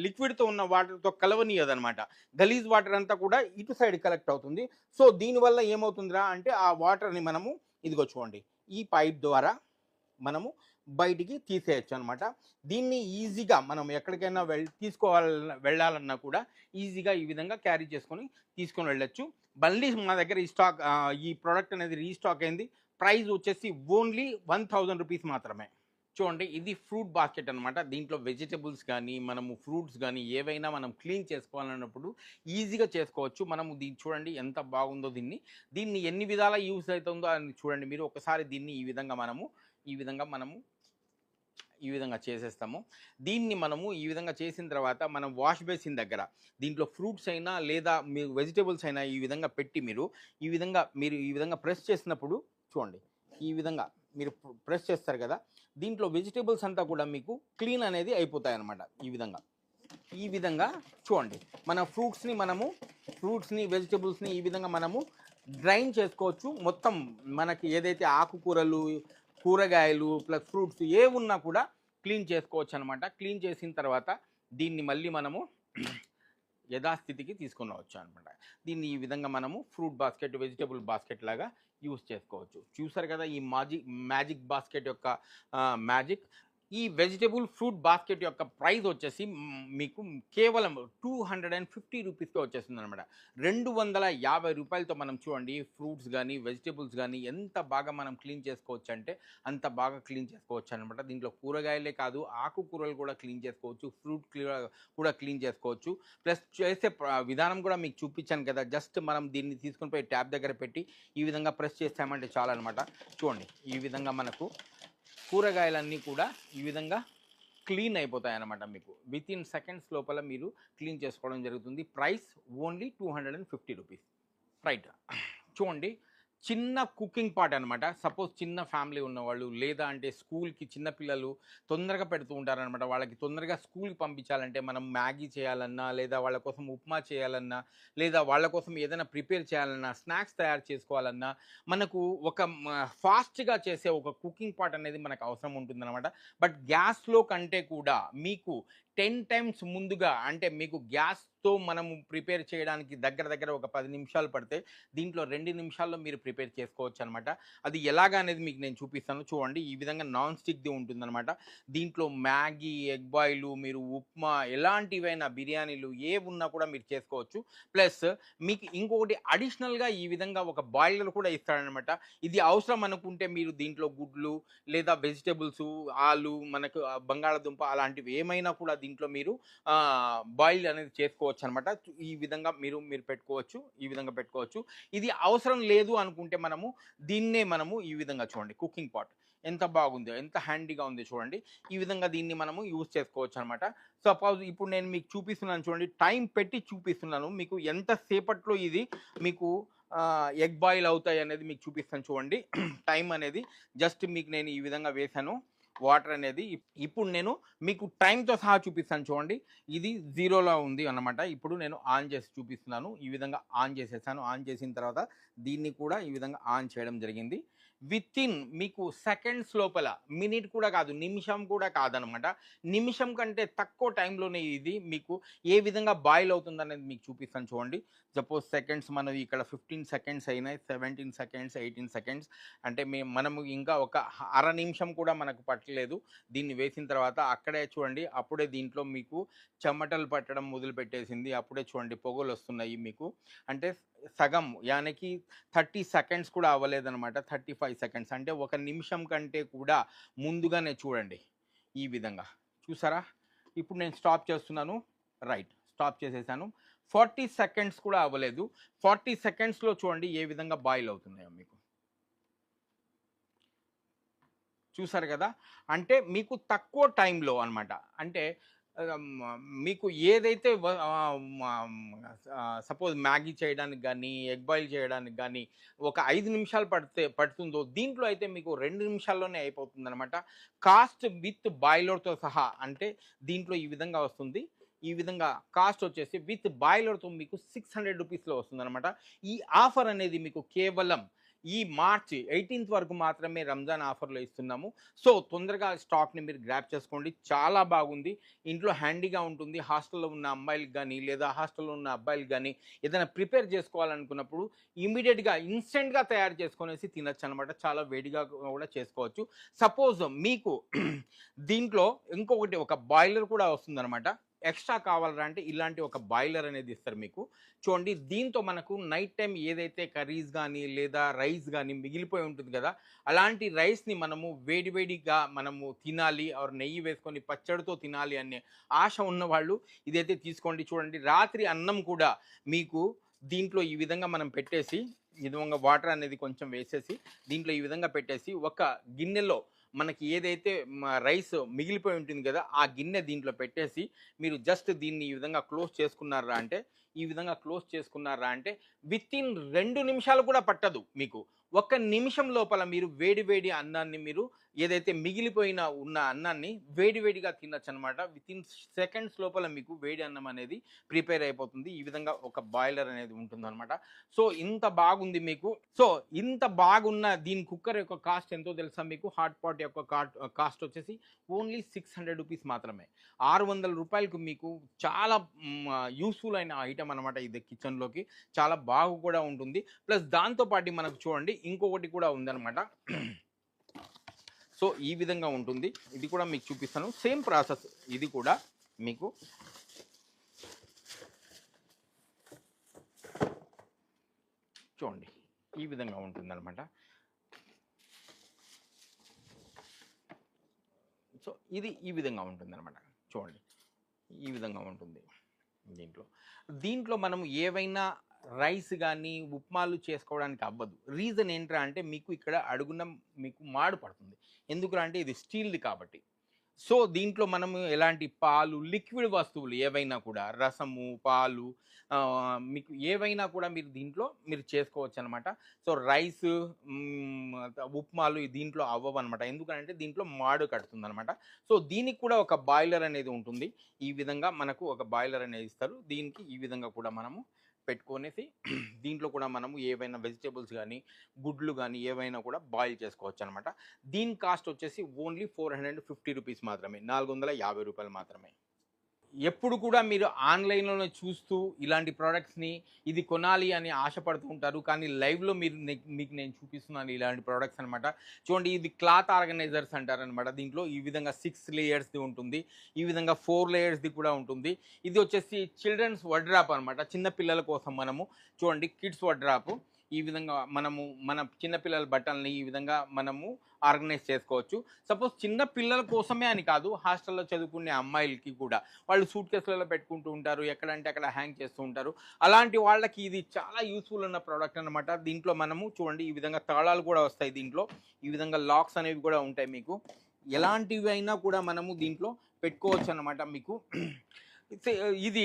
లిక్విడ్తో ఉన్న వాటర్తో కలవనీయదనమాట. గలీజ్ వాటర్ అంతా కూడా ఇటు సైడ్ కలెక్ట్ అవుతుంది. సో దీనివల్ల ఏమవుతుందిరా అంటే ఆ వాటర్ని మనము ఇదిగో చూడండి ఈ పైప్ ద్వారా మనము బయటికి తీసేయచ్చు అనమాట. దీన్ని ఈజీగా మనం ఎక్కడికైనా వెళ్ళాలన్నా కూడా ఈజీగా ఈ విధంగా క్యారీ తీసుకొని వెళ్ళొచ్చు. మళ్ళీ మా దగ్గర ఈ ప్రోడక్ట్ అనేది రీస్టాక్ అయింది. ప్రైస్ వచ్చేసి ఓన్లీ 1000 రూపీస్ మాత్రమే. చూడండి, ఇది ఫ్రూట్ బాస్కెట్ అనమాట. దీంట్లో వెజిటబుల్స్ కానీ మనము ఫ్రూట్స్ కానీ ఏవైనా మనం క్లీన్ చేసుకోవాలన్నప్పుడు ఈజీగా చేసుకోవచ్చు. మనము దీన్ని చూడండి ఎంత బాగుందో. దీన్ని ఎన్ని విధాల యూస్ అవుతుందో అని చూడండి మీరు. ఒకసారి దీన్ని ఈ విధంగా చేసేస్తాము. దీన్ని మనము ఈ విధంగా చేసిన తర్వాత మనం వాష్ బేసిన్ దగ్గర దీంట్లో ఫ్రూట్స్ అయినా లేదా మీరు వెజిటబుల్స్ అయినా ఈ విధంగా పెట్టి మీరు ఈ విధంగా ప్రెస్ చేసినప్పుడు చూడండి, ఈ విధంగా మీరు ప్రెస్ చేస్తారు కదా, దీంట్లో వెజిటబుల్స్ అంతా కూడా మీకు క్లీన్ అనేది అయిపోతాయి అన్నమాట. ఈ విధంగా చూడండి, మన ఫ్రూట్స్ని వెజిటబుల్స్ని ఈ విధంగా మనము గ్రైండ్ చేసుకోవచ్చు. మొత్తం మనకి ఏదైతే ఆకుకూరలు, కూరగాయలు ప్లస్ ఫ్రూట్స్ ఉన్నా కూడా క్లీన్ చేసుకోవచ్చు అనమాట. క్లీన్ చేసిన తర్వాత దీన్ని మళ్ళీ మనము యథాస్థితికి తీసుకొని రావచ్చు అనమాట. దీన్ని ఈ విధంగా మనము ఫ్రూట్ బాస్కెట్, వెజిటబుల్ బాస్కెట్ లాగా యూస్ చేసుకోవచ్చు. చూసారు కదా ఈ మ్యాజిక్ బాస్కెట్ యొక్క మ్యాజిక్. ఈ వెజిటబుల్ ఫ్రూట్ బాస్కెట్ యొక్క ప్రైస్ వచ్చేసి మీకు కేవలం 250 రూపీస్కే వచ్చేస్తుంది అనమాట. 250 రూపాయలతో మనం చూడండి ఫ్రూట్స్ కానీ వెజిటబుల్స్ కానీ ఎంత బాగా మనం క్లీన్ చేసుకోవచ్చు అంటే అంత బాగా క్లీన్ చేసుకోవచ్చు అనమాట. దీంట్లో కూరగాయలే కాదు, ఆకుకూరలు కూడా క్లీన్ చేసుకోవచ్చు, ఫ్రూట్ కూడా క్లీన్ చేసుకోవచ్చు. ప్లస్ చేసే విధానం కూడా మీకు చూపించాను కదా. జస్ట్ మనం దీన్ని తీసుకొని పోయి ట్యాప్ దగ్గర పెట్టి ఈ విధంగా ప్రెస్ చేస్తామంటే చాలా అనమాట. చూడండి, ఈ విధంగా మనకు కూరగాయలన్నీ కూడా ఈ విధంగా క్లీన్ అయిపోతాయి అన్నమాట. మీకు వితిన్ సెకండ్స్ లోపల మీరు క్లీన్ చేసుకోవడం జరుగుతుంది. Price only 250 rupees. రైట్, చూడండి, చిన్న కుకింగ్ పాట్ అనమాట. సపోజ్ చిన్న ఫ్యామిలీ ఉన్నవాళ్ళు లేదా అంటే స్కూల్కి చిన్నపిల్లలు తొందరగా పెడుతూ ఉంటారనమాట. వాళ్ళకి తొందరగా స్కూల్కి పంపించాలంటే మనం మ్యాగీ చేయాలన్నా లేదా వాళ్ళ కోసం ఉప్మా చేయాలన్నా లేదా వాళ్ళ కోసం ఏదైనా ప్రిపేర్ చేయాలన్నా స్నాక్స్ తయారు చేసుకోవాలన్నా మనకు ఒక ఫాస్ట్గా చేసే ఒక కుకింగ్ పాట్ అనేది మనకు అవసరం ఉంటుందన్నమాట. బట్ గ్యాస్లో కంటే కూడా మీకు 10 టైమ్స్ ముందుగా, అంటే మీకు గ్యాస్తో మనము ప్రిపేర్ చేయడానికి దగ్గర ఒక 10 నిమిషాలు పడితే దీంట్లో 2 నిమిషాల్లో మీరు ప్రిపేర్ చేసుకోవచ్చు అనమాట. అది ఎలాగా అనేది మీకు నేను చూపిస్తాను. చూడండి, ఈ విధంగా నాన్ స్టిక్ది ఉంటుందన్నమాట. దీంట్లో మ్యాగీ, ఎగ్ బాయిలు, మీరు ఉప్మా, ఎలాంటివైనా బిర్యానీలు ఉన్నా కూడా మీరు చేసుకోవచ్చు. ప్లస్ మీకు ఇంకొకటి అడిషనల్గా ఈ విధంగా ఒక బాయిలర్ కూడా ఇస్తాడనమాట. ఇది అవసరం అనుకుంటే మీరు దీంట్లో గుడ్లు లేదా వెజిటబుల్స్, ఆలు, మనకు బంగాళదుంప అలాంటివి ఏమైనా కూడా దీంట్లో మీరు బాయిల్ అనేది చేసుకోవచ్చు అనమాట. ఈ విధంగా మీరు పెట్టుకోవచ్చు. ఇది అవసరం లేదు అనుకుంటే దీన్నే మనము ఈ విధంగా చూడండి, కుకింగ్ పాట్ ఎంత బాగుందో, ఎంత హ్యాండీగా ఉంది చూడండి. ఈ విధంగా దీన్ని మనము యూజ్ చేసుకోవచ్చు అనమాట. సపోజ్ ఇప్పుడు నేను మీకు చూపిస్తున్నాను చూడండి, టైం పెట్టి చూపిస్తున్నాను మీకు ఎంతసేపట్లో ఇది మీకు ఎగ్ బాయిల్ అవుతాయి అనేది మీకు చూపిస్తాను చూడండి. టైం అనేది జస్ట్ మీకు నేను ఈ విధంగా వేశాను వాటర్ అనేది. ఇప్పుడు నేను మీకు టైంతో సహా చూపిస్తాను చూడండి. ఇది 0లో ఉంది అన్నమాట. ఇప్పుడు నేను ఆన్ చేసి చూపిస్తున్నాను. ఈ విధంగా ఆన్ చేసేసాను. ఆన్ చేసిన తర్వాత దీన్ని కూడా ఈ విధంగా ఆన్ చేయడం జరిగింది. వితిన్ మీకు సెకండ్స్ లోపల, మినిట్ కూడా కాదు, నిమిషం కూడా కాదనమాట, నిమిషం కంటే తక్కువ టైంలోనే ఇది మీకు ఏ విధంగా బాయిల్ అవుతుంది అనేది మీకు చూపిస్తాను చూడండి. సపోజ్ సెకండ్స్ మనది ఇక్కడ 15 సెకండ్స్ అయినాయి, 17 సెకండ్స్, 18 సెకండ్స్, అంటే మనము ఇంకా ఒక అర నిమిషం కూడా మనకు పట్టలేదు. దీన్ని వేసిన తర్వాత అక్కడే చూడండి, అప్పుడే దీంట్లో మీకు చెమటలు పట్టడం మొదలుపెట్టేసింది. అప్పుడే చూడండి పొగలు వస్తున్నాయి మీకు. అంటే సగం యానికి 30 సెకండ్స్ కూడా అవ్వలేదన్నమాట. 35 సెకండ్స్, అంటే ఒక నిమిషం కంటే కూడా ముందుగానే చూడండి. ఈ విధంగా చూసారా? ఇప్పుడు నేను స్టాప్ చేస్తున్నాను. రైట్, స్టాప్ చేసేసాను. 40 సెకండ్స్ కూడా అవ్వలేదు. 40 సెకండ్స్లో చూడండి ఏ విధంగా బాయిల్ అవుతున్నాయో మీకు. చూసారు కదా? అంటే మీకు తక్కువ టైంలో అనమాట. అంటే మీకు ఏదైతే సపోజ్ మ్యాగీ చేయడానికి కానీ ఎగ్ బాయిల్ చేయడానికి కానీ ఒక 5 నిమిషాలు పడుతుందో దీంట్లో అయితే మీకు 2 నిమిషాల్లోనే అయిపోతుంది అనమాట. కాస్ట్ విత్ బాయిలర్తో సహా, అంటే దీంట్లో ఈ విధంగా వస్తుంది. ఈ విధంగా కాస్ట్ వచ్చేసి విత్ బాయిలర్తో మీకు 600 రూపీస్లో వస్తుంది అనమాట. ఈ ఆఫర్ అనేది మీకు కేవలం ఈ మార్చి 18th వరకు మాత్రమే రంజాన్ ఆఫర్లో ఇస్తున్నాము. సో తొందరగా స్టాక్ని మీరు గ్రాప్ చేసుకోండి. చాలా బాగుంది, ఇంట్లో హ్యాండీగా ఉంటుంది. హాస్టల్లో ఉన్న అమ్మాయిలకు కానీ లేదా హాస్టల్లో ఉన్న అబ్బాయిలకు కానీ ఏదైనా ప్రిపేర్ చేసుకోవాలనుకున్నప్పుడు ఇమీడియట్గా ఇన్స్టెంట్గా తయారు చేసుకునేసి తినచ్చు అనమాట. చాలా వేడిగా కూడా చేసుకోవచ్చు. సపోజ్ మీకు దీంట్లో ఇంకొకటి ఒక బాయిలర్ కూడా వస్తుందన్నమాట. ఎక్స్ట్రా కావాలంటే అంటే ఇలాంటి ఒక బాయిలర్ అనేది ఇస్తారు మీకు. చూడండి దీంతో మనకు నైట్ టైం ఏదైతే కర్రీస్ కానీ లేదా రైస్ కానీ మిగిలిపోయి ఉంటుంది కదా, అలాంటి రైస్ని మనము వేడివేడిగా మనము తినాలి, ఆర్ నెయ్యి వేసుకొని పచ్చడితో తినాలి అనే ఆశ ఉన్నవాళ్ళు ఇదైతే తీసుకోండి. చూడండి రాత్రి అన్నం కూడా మీకు దీంట్లో ఈ విధంగా మనం పెట్టేసి, ఈ విధంగా వాటర్ అనేది కొంచెం వేసేసి దీంట్లో ఈ విధంగా పెట్టేసి ఒక గిన్నెలో మనకి ఏదైతే రైస్ మిగిలిపోయి ఉంటుంది కదా, ఆ గిన్నె దీంట్లో పెట్టేసి మీరు జస్ట్ దీన్ని ఈ విధంగా క్లోజ్ చేసుకున్నారా అంటే, ఈ విధంగా క్లోజ్ చేసుకున్నారా అంటే వితిన్ 2 నిమిషాలు కూడా పట్టదు మీకు. 1 నిమిషం లోపల మీరు వేడి అన్నాన్ని మీరు ఏదైతే మిగిలిపోయిన ఉన్న అన్నాన్ని వేడిగా తినచ్చు అనమాట. వితిన్ సెకండ్స్ లోపల మీకు వేడి అన్నం అనేది ప్రిపేర్ అయిపోతుంది. ఈ విధంగా ఒక బాయిలర్ అనేది ఉంటుందన్నమాట. సో ఇంత బాగుంది మీకు. సో ఇంత బాగున్న దీని కుక్కర్ యొక్క కాస్ట్ ఎంతో తెలుసా మీకు? హాట్ పాట్ యొక్క కాస్ట్ వచ్చేసి ఓన్లీ 600 రూపీస్ మాత్రమే. 600 రూపాయలకు మీకు చాలా యూస్ఫుల్ అయిన ఐటమ్ అనమాట ఇది. కిచెన్లోకి చాలా బాగు కూడా ఉంటుంది. ప్లస్ దాంతోపాటు మనకు చూడండి ఇంకొకటి కూడా ఉందన్నమాట. సో ఈ విధంగా ఉంటుంది. ఇది కూడా మీకు చూపిస్తాను. సేమ్ ప్రాసెస్ ఇది కూడా మీకు. చూడండి ఈ విధంగా ఉంటుందన్నమాట. సో ఇది ఈ విధంగా ఉంటుందన్నమాట. చూడండి ఈ విధంగా ఉంటుంది. దీంట్లో మనం ఏవైనా రైస్ కానీ ఉప్మాలు చేసుకోవడానికి అవ్వదు. రీజన్ ఏంట్రా అంటే మీకు ఇక్కడ అడుగున మీకు మాడు పడుతుంది. ఎందుకురా అంటే ఇది స్టీల్ది కాబట్టి. సో దీంట్లో మనము ఎలాంటి పాలు, లిక్విడ్ వస్తువులు ఏవైనా కూడా, రసము, పాలు, మీకు ఏవైనా కూడా మీరు దీంట్లో మీరు చేసుకోవచ్చు అనమాట. సో రైస్, ఉప్మాలు దీంట్లో అవ్వవు అనమాట. ఎందుకంటే దీంట్లో మాడు కడుతుంది అనమాట. సో దీనికి కూడా ఒక బాయిలర్ అనేది ఉంటుంది. ఈ విధంగా మనకు ఒక బాయిలర్ అనేది ఇస్తారు. దీనికి ఈ విధంగా కూడా మనము పెట్టుకొనేసి దీంట్లో కూడా మనము ఏవైనా వెజిటేబుల్స్ కానీ గుడ్లు కానీ ఏవైనా కూడా బాయిల్ చేసుకోవచ్చు అనమాట. దీని కాస్ట్ వచ్చేసి ఓన్లీ 450 రూపీస్ మాత్రమే, 450 రూపాయలు మాత్రమే. ఎప్పుడు కూడా మీరు ఆన్లైన్లోనే చూస్తూ ఇలాంటి ప్రోడక్ట్స్ని ఇది కొనాలి అని ఆశపడుతూ ఉంటారు. కానీ లైవ్లో మీకు నేను చూపిస్తున్నాను ఇలాంటి ప్రోడక్ట్స్ అనమాట. చూడండి ఇది క్లాత్ ఆర్గనైజర్స్ అంటారనమాట. దీంట్లో ఈ విధంగా 6 లేయర్స్ది ఉంటుంది, ఈ విధంగా 4 లేయర్స్ది కూడా ఉంటుంది. ఇది వచ్చేసి చిల్డ్రన్స్ వడ్రాప్ అనమాట. చిన్నపిల్లల కోసం మనము చూడండి కిడ్స్ వడ్రాప్. ఈ విధంగా మనము మన చిన్నపిల్లల బట్టల్ని ఈ విధంగా మనము ఆర్గనైజ్ చేసుకోవచ్చు. సపోజ్ చిన్న పిల్లల కోసమే అని కాదు, హాస్టల్లో చదువుకునే అమ్మాయిలకి కూడా వాళ్ళు సూట్ కేసులలో పెట్టుకుంటూ ఉంటారు, ఎక్కడంటే అక్కడ హ్యాంగ్ చేస్తూ ఉంటారు. అలాంటి వాళ్ళకి ఇది చాలా యూస్ఫుల్ ఉన్న ప్రోడక్ట్ అనమాట. దీంట్లో మనము చూడండి ఈ విధంగా తాళాలు కూడా వస్తాయి. దీంట్లో ఈ విధంగా లాక్స్ అనేవి కూడా ఉంటాయి. మీకు ఎలాంటివి అయినా కూడా మనము దీంట్లో పెట్టుకోవచ్చు అనమాట. మీకు ఇది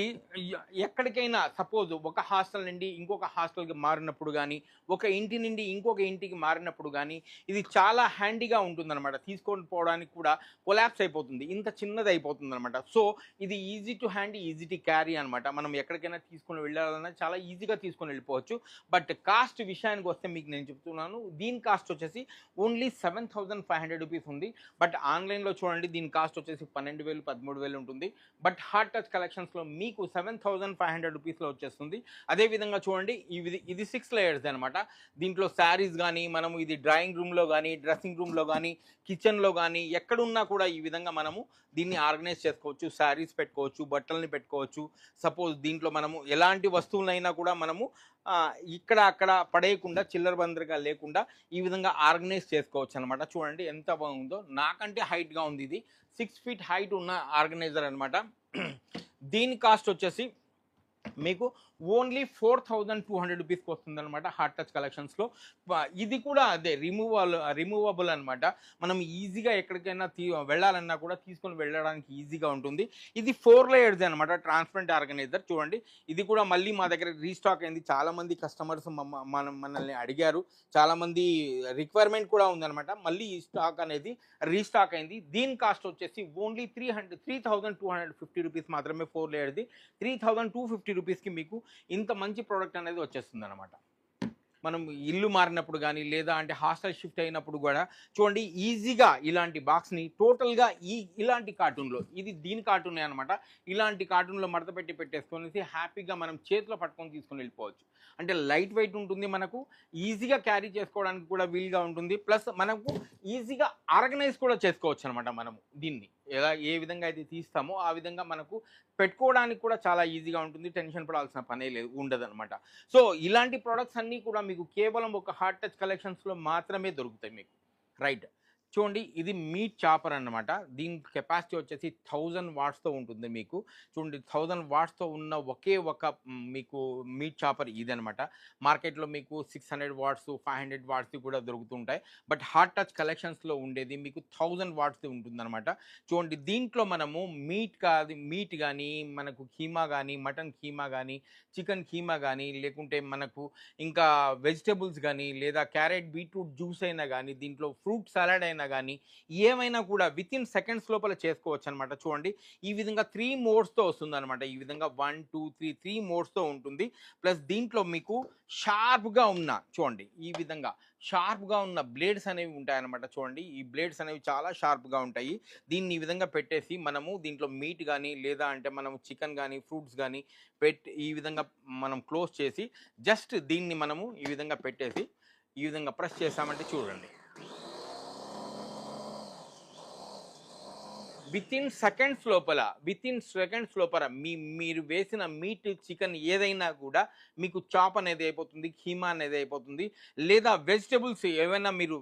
ఎక్కడికైనా సపోజ్ ఒక హాస్టల్ నుండి ఇంకొక హాస్టల్కి మారినప్పుడు కానీ, ఒక ఇంటి నుండి ఇంకొక ఇంటికి మారినప్పుడు కానీ ఇది చాలా హ్యాండీగా ఉంటుందన్నమాట. తీసుకొని పోవడానికి కూడా కొలాప్స్ అయిపోతుంది, ఇంత చిన్నది అయిపోతుంది అనమాట. సో ఇది easy to handy, easy to carry అనమాట. మనం ఎక్కడికైనా తీసుకొని వెళ్ళాలన్నా చాలా ఈజీగా తీసుకొని వెళ్ళిపోవచ్చు. బట్ కాస్ట్ విషయానికి వస్తే మీకు నేను చెప్తున్నాను, దీని కాస్ట్ వచ్చేసి ఓన్లీ 7500 రూపీస్ ఉంది. బట్ ఆన్లైన్లో చూడండి దీని కాస్ట్ వచ్చేసి 12,000 13,000 ఉంటుంది. బట్ హార్ట్ టచ్ కలెక్షన్స్లో మీకు 7500 రూపీస్లో వచ్చేస్తుంది. అదేవిధంగా చూడండి ఇది 6 లేయర్స్ అనమాట. దీంట్లో శారీస్ కానీ, మనము ఇది డ్రాయింగ్ రూమ్లో కానీ, డ్రెస్సింగ్ రూమ్లో కానీ, కిచెన్లో కానీ ఎక్కడున్నా కూడా ఈ విధంగా మనము దీన్ని ఆర్గనైజ్ చేసుకోవచ్చు. శారీస్ పెట్టుకోవచ్చు, బట్టల్ని పెట్టుకోవచ్చు. సపోజ్ దీంట్లో మనము ఎలాంటి వస్తువులైనా కూడా మనము ఇక్కడ అక్కడ పడేయకుండా, చిల్లర బందరగా లేకుండా ఈ విధంగా ఆర్గనైజ్ చేసుకోవచ్చు అనమాట. చూడండి ఎంత బాగుందో, నాకంటే హైట్గా ఉంది. ఇది 6 ఫీట్ హైట్ ఉన్న ఆర్గనైజర్ అనమాట. దీని కాస్ట్ వచ్చేసి మీకు ఓన్లీ 4200 రూపీస్కి వస్తుంది అనమాట హార్ట్ టచ్ కలెక్షన్స్లో. ఇది కూడా అదే రిమూవబుల్ అనమాట. మనం ఈజీగా ఎక్కడికైనా వెళ్ళాలన్నా కూడా తీసుకొని వెళ్ళడానికి ఈజీగా ఉంటుంది. ఇది 4 లేయర్స్ అనమాట, ట్రాన్స్పరెంట్ ఆర్గనైజర్. చూడండి ఇది కూడా మళ్ళీ మా దగ్గర రీస్టాక్ అయింది. చాలామంది కస్టమర్స్ మనల్ని అడిగారు, చాలామంది రిక్వైర్మెంట్ కూడా ఉందన్నమాట. మళ్ళీ ఈ స్టాక్ అనేది రీస్టాక్ అయింది. దీని కాస్ట్ వచ్చేసి ఓన్లీ 3250 రూపీస్ మాత్రమే. 4 లేయర్ది 3250 రూపీస్కి మీకు ఇంత మంచి ప్రోడక్ట్ అనేది వచ్చేస్తుంది అనమాట. మనం ఇల్లు మారినప్పుడు కానీ, లేదా అంటే హాస్టల్ షిఫ్ట్ అయినప్పుడు కూడా చూడండి ఈజీగా ఇలాంటి బాక్స్ని టోటల్గా ఇలాంటి కార్టూన్లో, ఇది దీని కార్టూనే అనమాట, ఇలాంటి కార్టూన్లో మడత పెట్టేసుకొని హ్యాపీగా మనం చేతిలో పట్టుకొని తీసుకొని వెళ్ళిపోవచ్చు. అంటే లైట్ వెయిట్ ఉంటుంది, మనకు ఈజీగా క్యారీ చేసుకోవడానికి కూడా వీలుగా ఉంటుంది. ప్లస్ మనకు ఈజీగా ఆర్గనైజ్ కూడా చేసుకోవచ్చు అనమాట మనము దీన్ని. ఏ విధంగా అయితే తీస్తామో ఆ విధంగా మనకు పెట్టుకోవడానికి కూడా చాలా ఈజీగా ఉంటుంది, టెన్షన్ పడాల్సిన పనే లేదు ఉండదన్నమాట. సో ఇలాంటి ప్రోడక్ట్స్ అన్నీ కూడా మీకు కేవలం ఒక హార్ట్ టచ్ కలెక్షన్స్లో మాత్రమే దొరుకుతాయి మీకు. రైట్, చూడండి ఇది మీట్ చాపర్ అన్నమాట. దీని కెపాసిటీ వచ్చేసి 1000 వాట్స్తో ఉంటుంది మీకు. చూడండి 1000 వాట్స్తో ఉన్న ఒకే ఒక మీకు మీట్ చాపర్ ఇదనమాట. మార్కెట్లో మీకు 600 వాట్స్ 500 వాట్స్ది కూడా దొరుకుతుంటాయి, బట్ హార్ట్ టచ్ కలెక్షన్స్లో ఉండేది మీకు 1000 వాట్స్ది ఉంటుందన్నమాట. చూడండి దీంట్లో మనము మీట్ కానీ మనకు కీమా కానీ మటన్ కీమా కానీ చికెన్ కీమా కానీ లేకుంటే మనకు ఇంకా వెజిటేబుల్స్ కానీ లేదా క్యారెట్ బీట్రూట్ జ్యూస్ అయినా కానీ దీంట్లో ఫ్రూట్ సలాడ్ అయినా కానీ ఏమైనా కూడా వితిన్ సెకండ్స్ లోపల చేసుకోవచ్చు అనమాట. చూడండి ఈ విధంగా 3 మోడ్స్తో వస్తుంది అనమాట. ఈ విధంగా 1 2 3 మోడ్స్తో ఉంటుంది. ప్లస్ దీంట్లో మీకు షార్ప్గా ఉన్న చూడండి ఈ విధంగా షార్ప్గా ఉన్న బ్లేడ్స్ అనేవి ఉంటాయన్నమాట. చూడండి ఈ బ్లేడ్స్ అనేవి చాలా షార్ప్గా ఉంటాయి. దీన్ని ఈ విధంగా పెట్టేసి మనము దీంట్లో మీట్ కానీ లేదా అంటే మనము చికెన్ కానీ ఫ్రూట్స్ కానీ ఈ విధంగా మనం క్లోజ్ చేసి జస్ట్ దీన్ని మనము ఈ విధంగా పెట్టేసి ఈ విధంగా ప్రెస్ చేసామంటే చూడండి వితిన్ సెకండ్స్ లోపల మీరు వేసిన మీట్ చికెన్ ఏదైనా కూడా మీకు చాప్ అనేది అయిపోతుంది, కీమా అనేది అయిపోతుంది. లేదా వెజిటబుల్స్ ఏమైనా మీరు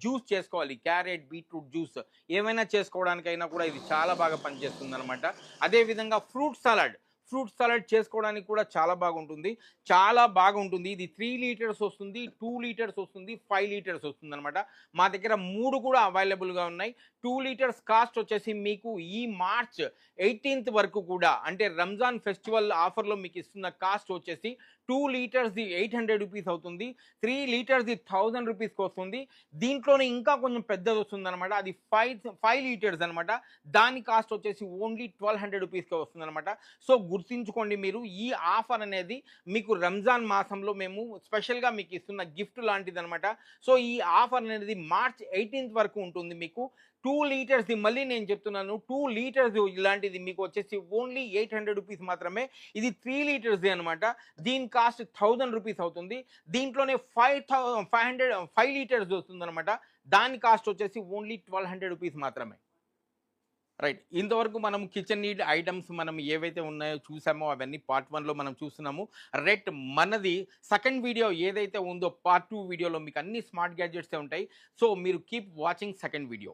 జ్యూస్ చేసుకోవాలి, క్యారెట్ బీట్రూట్ జ్యూస్ ఏమైనా చేసుకోవడానికైనా కూడా ఇది చాలా బాగా పనిచేస్తుంది అనమాట. అదేవిధంగా ఫ్రూట్ సలాడ్ చేసుకోవడానికి కూడా చాలా బాగుంటుంది. ఇది 3 లీటర్స్ వస్తుంది, 2 లీటర్స్ వస్తుంది, 5 లీటర్స్ వస్తుంది అనమాట. మా దగ్గర 3 కూడా అవైలబుల్గా ఉన్నాయి. 2 లీటర్స్ కాస్ట్ వచ్చేసి మీకు ఈ మార్చ్ 18th వరకు కూడా అంటే రంజాన్ ఫెస్టివల్ ఆఫర్లో మీకు ఇస్తున్న కాస్ట్ వచ్చేసి 2 లీటర్స్ది 800 రూపీస్ అవుతుంది, 3 లీటర్స్ది 1000 రూపీస్కి వస్తుంది. దీంట్లోనే ఇంకా కొంచెం పెద్దది వస్తుంది అనమాట, అది 5 లీటర్స్ అనమాట. దాని కాస్ట్ వచ్చేసి ఓన్లీ 1200 రూపీస్కి వస్తుంది అనమాట. సో గుర్తుంచుకోండి మీరు, ఈ ఆఫర్ అనేది మీకు రంజాన్ మాసంలో మేము స్పెషల్గా మీకు ఇస్తున్న గిఫ్ట్ లాంటిది అనమాట. సో ఈ ఆఫర్ అనేది మార్చ్ 18th వరకు ఉంటుంది మీకు. 2 లీటర్స్ది మళ్ళీ నేను చెప్తున్నాను, 2 లీటర్స్ ఇలాంటిది మీకు వచ్చేసి ఓన్లీ 800 రూపీస్ మాత్రమే. ఇది 3 లీటర్స్ది అనమాట. దీని కాస్ట్ 1000 రూపీస్ అవుతుంది. దీంట్లోనే 5 లీటర్స్ వస్తుంది అనమాట. దాని కాస్ట్ వచ్చేసి ఓన్లీ 1200 రూపీస్ మాత్రమే. రైట్, ఇంతవరకు మనం కిచెన్ నీడ్ ఐటమ్స్ మనం ఏవైతే ఉన్నాయో చూసామో అవన్నీ పార్ట్ 1లో మనం చూస్తున్నాము. రైట్, మనది సెకండ్ వీడియో ఏదైతే ఉందో పార్ట్ 2 వీడియోలో మీకు అన్ని స్మార్ట్ గ్యాడ్జెట్సే ఉంటాయి. సో మీరు కీప్ వాచింగ్ సెకండ్ వీడియో.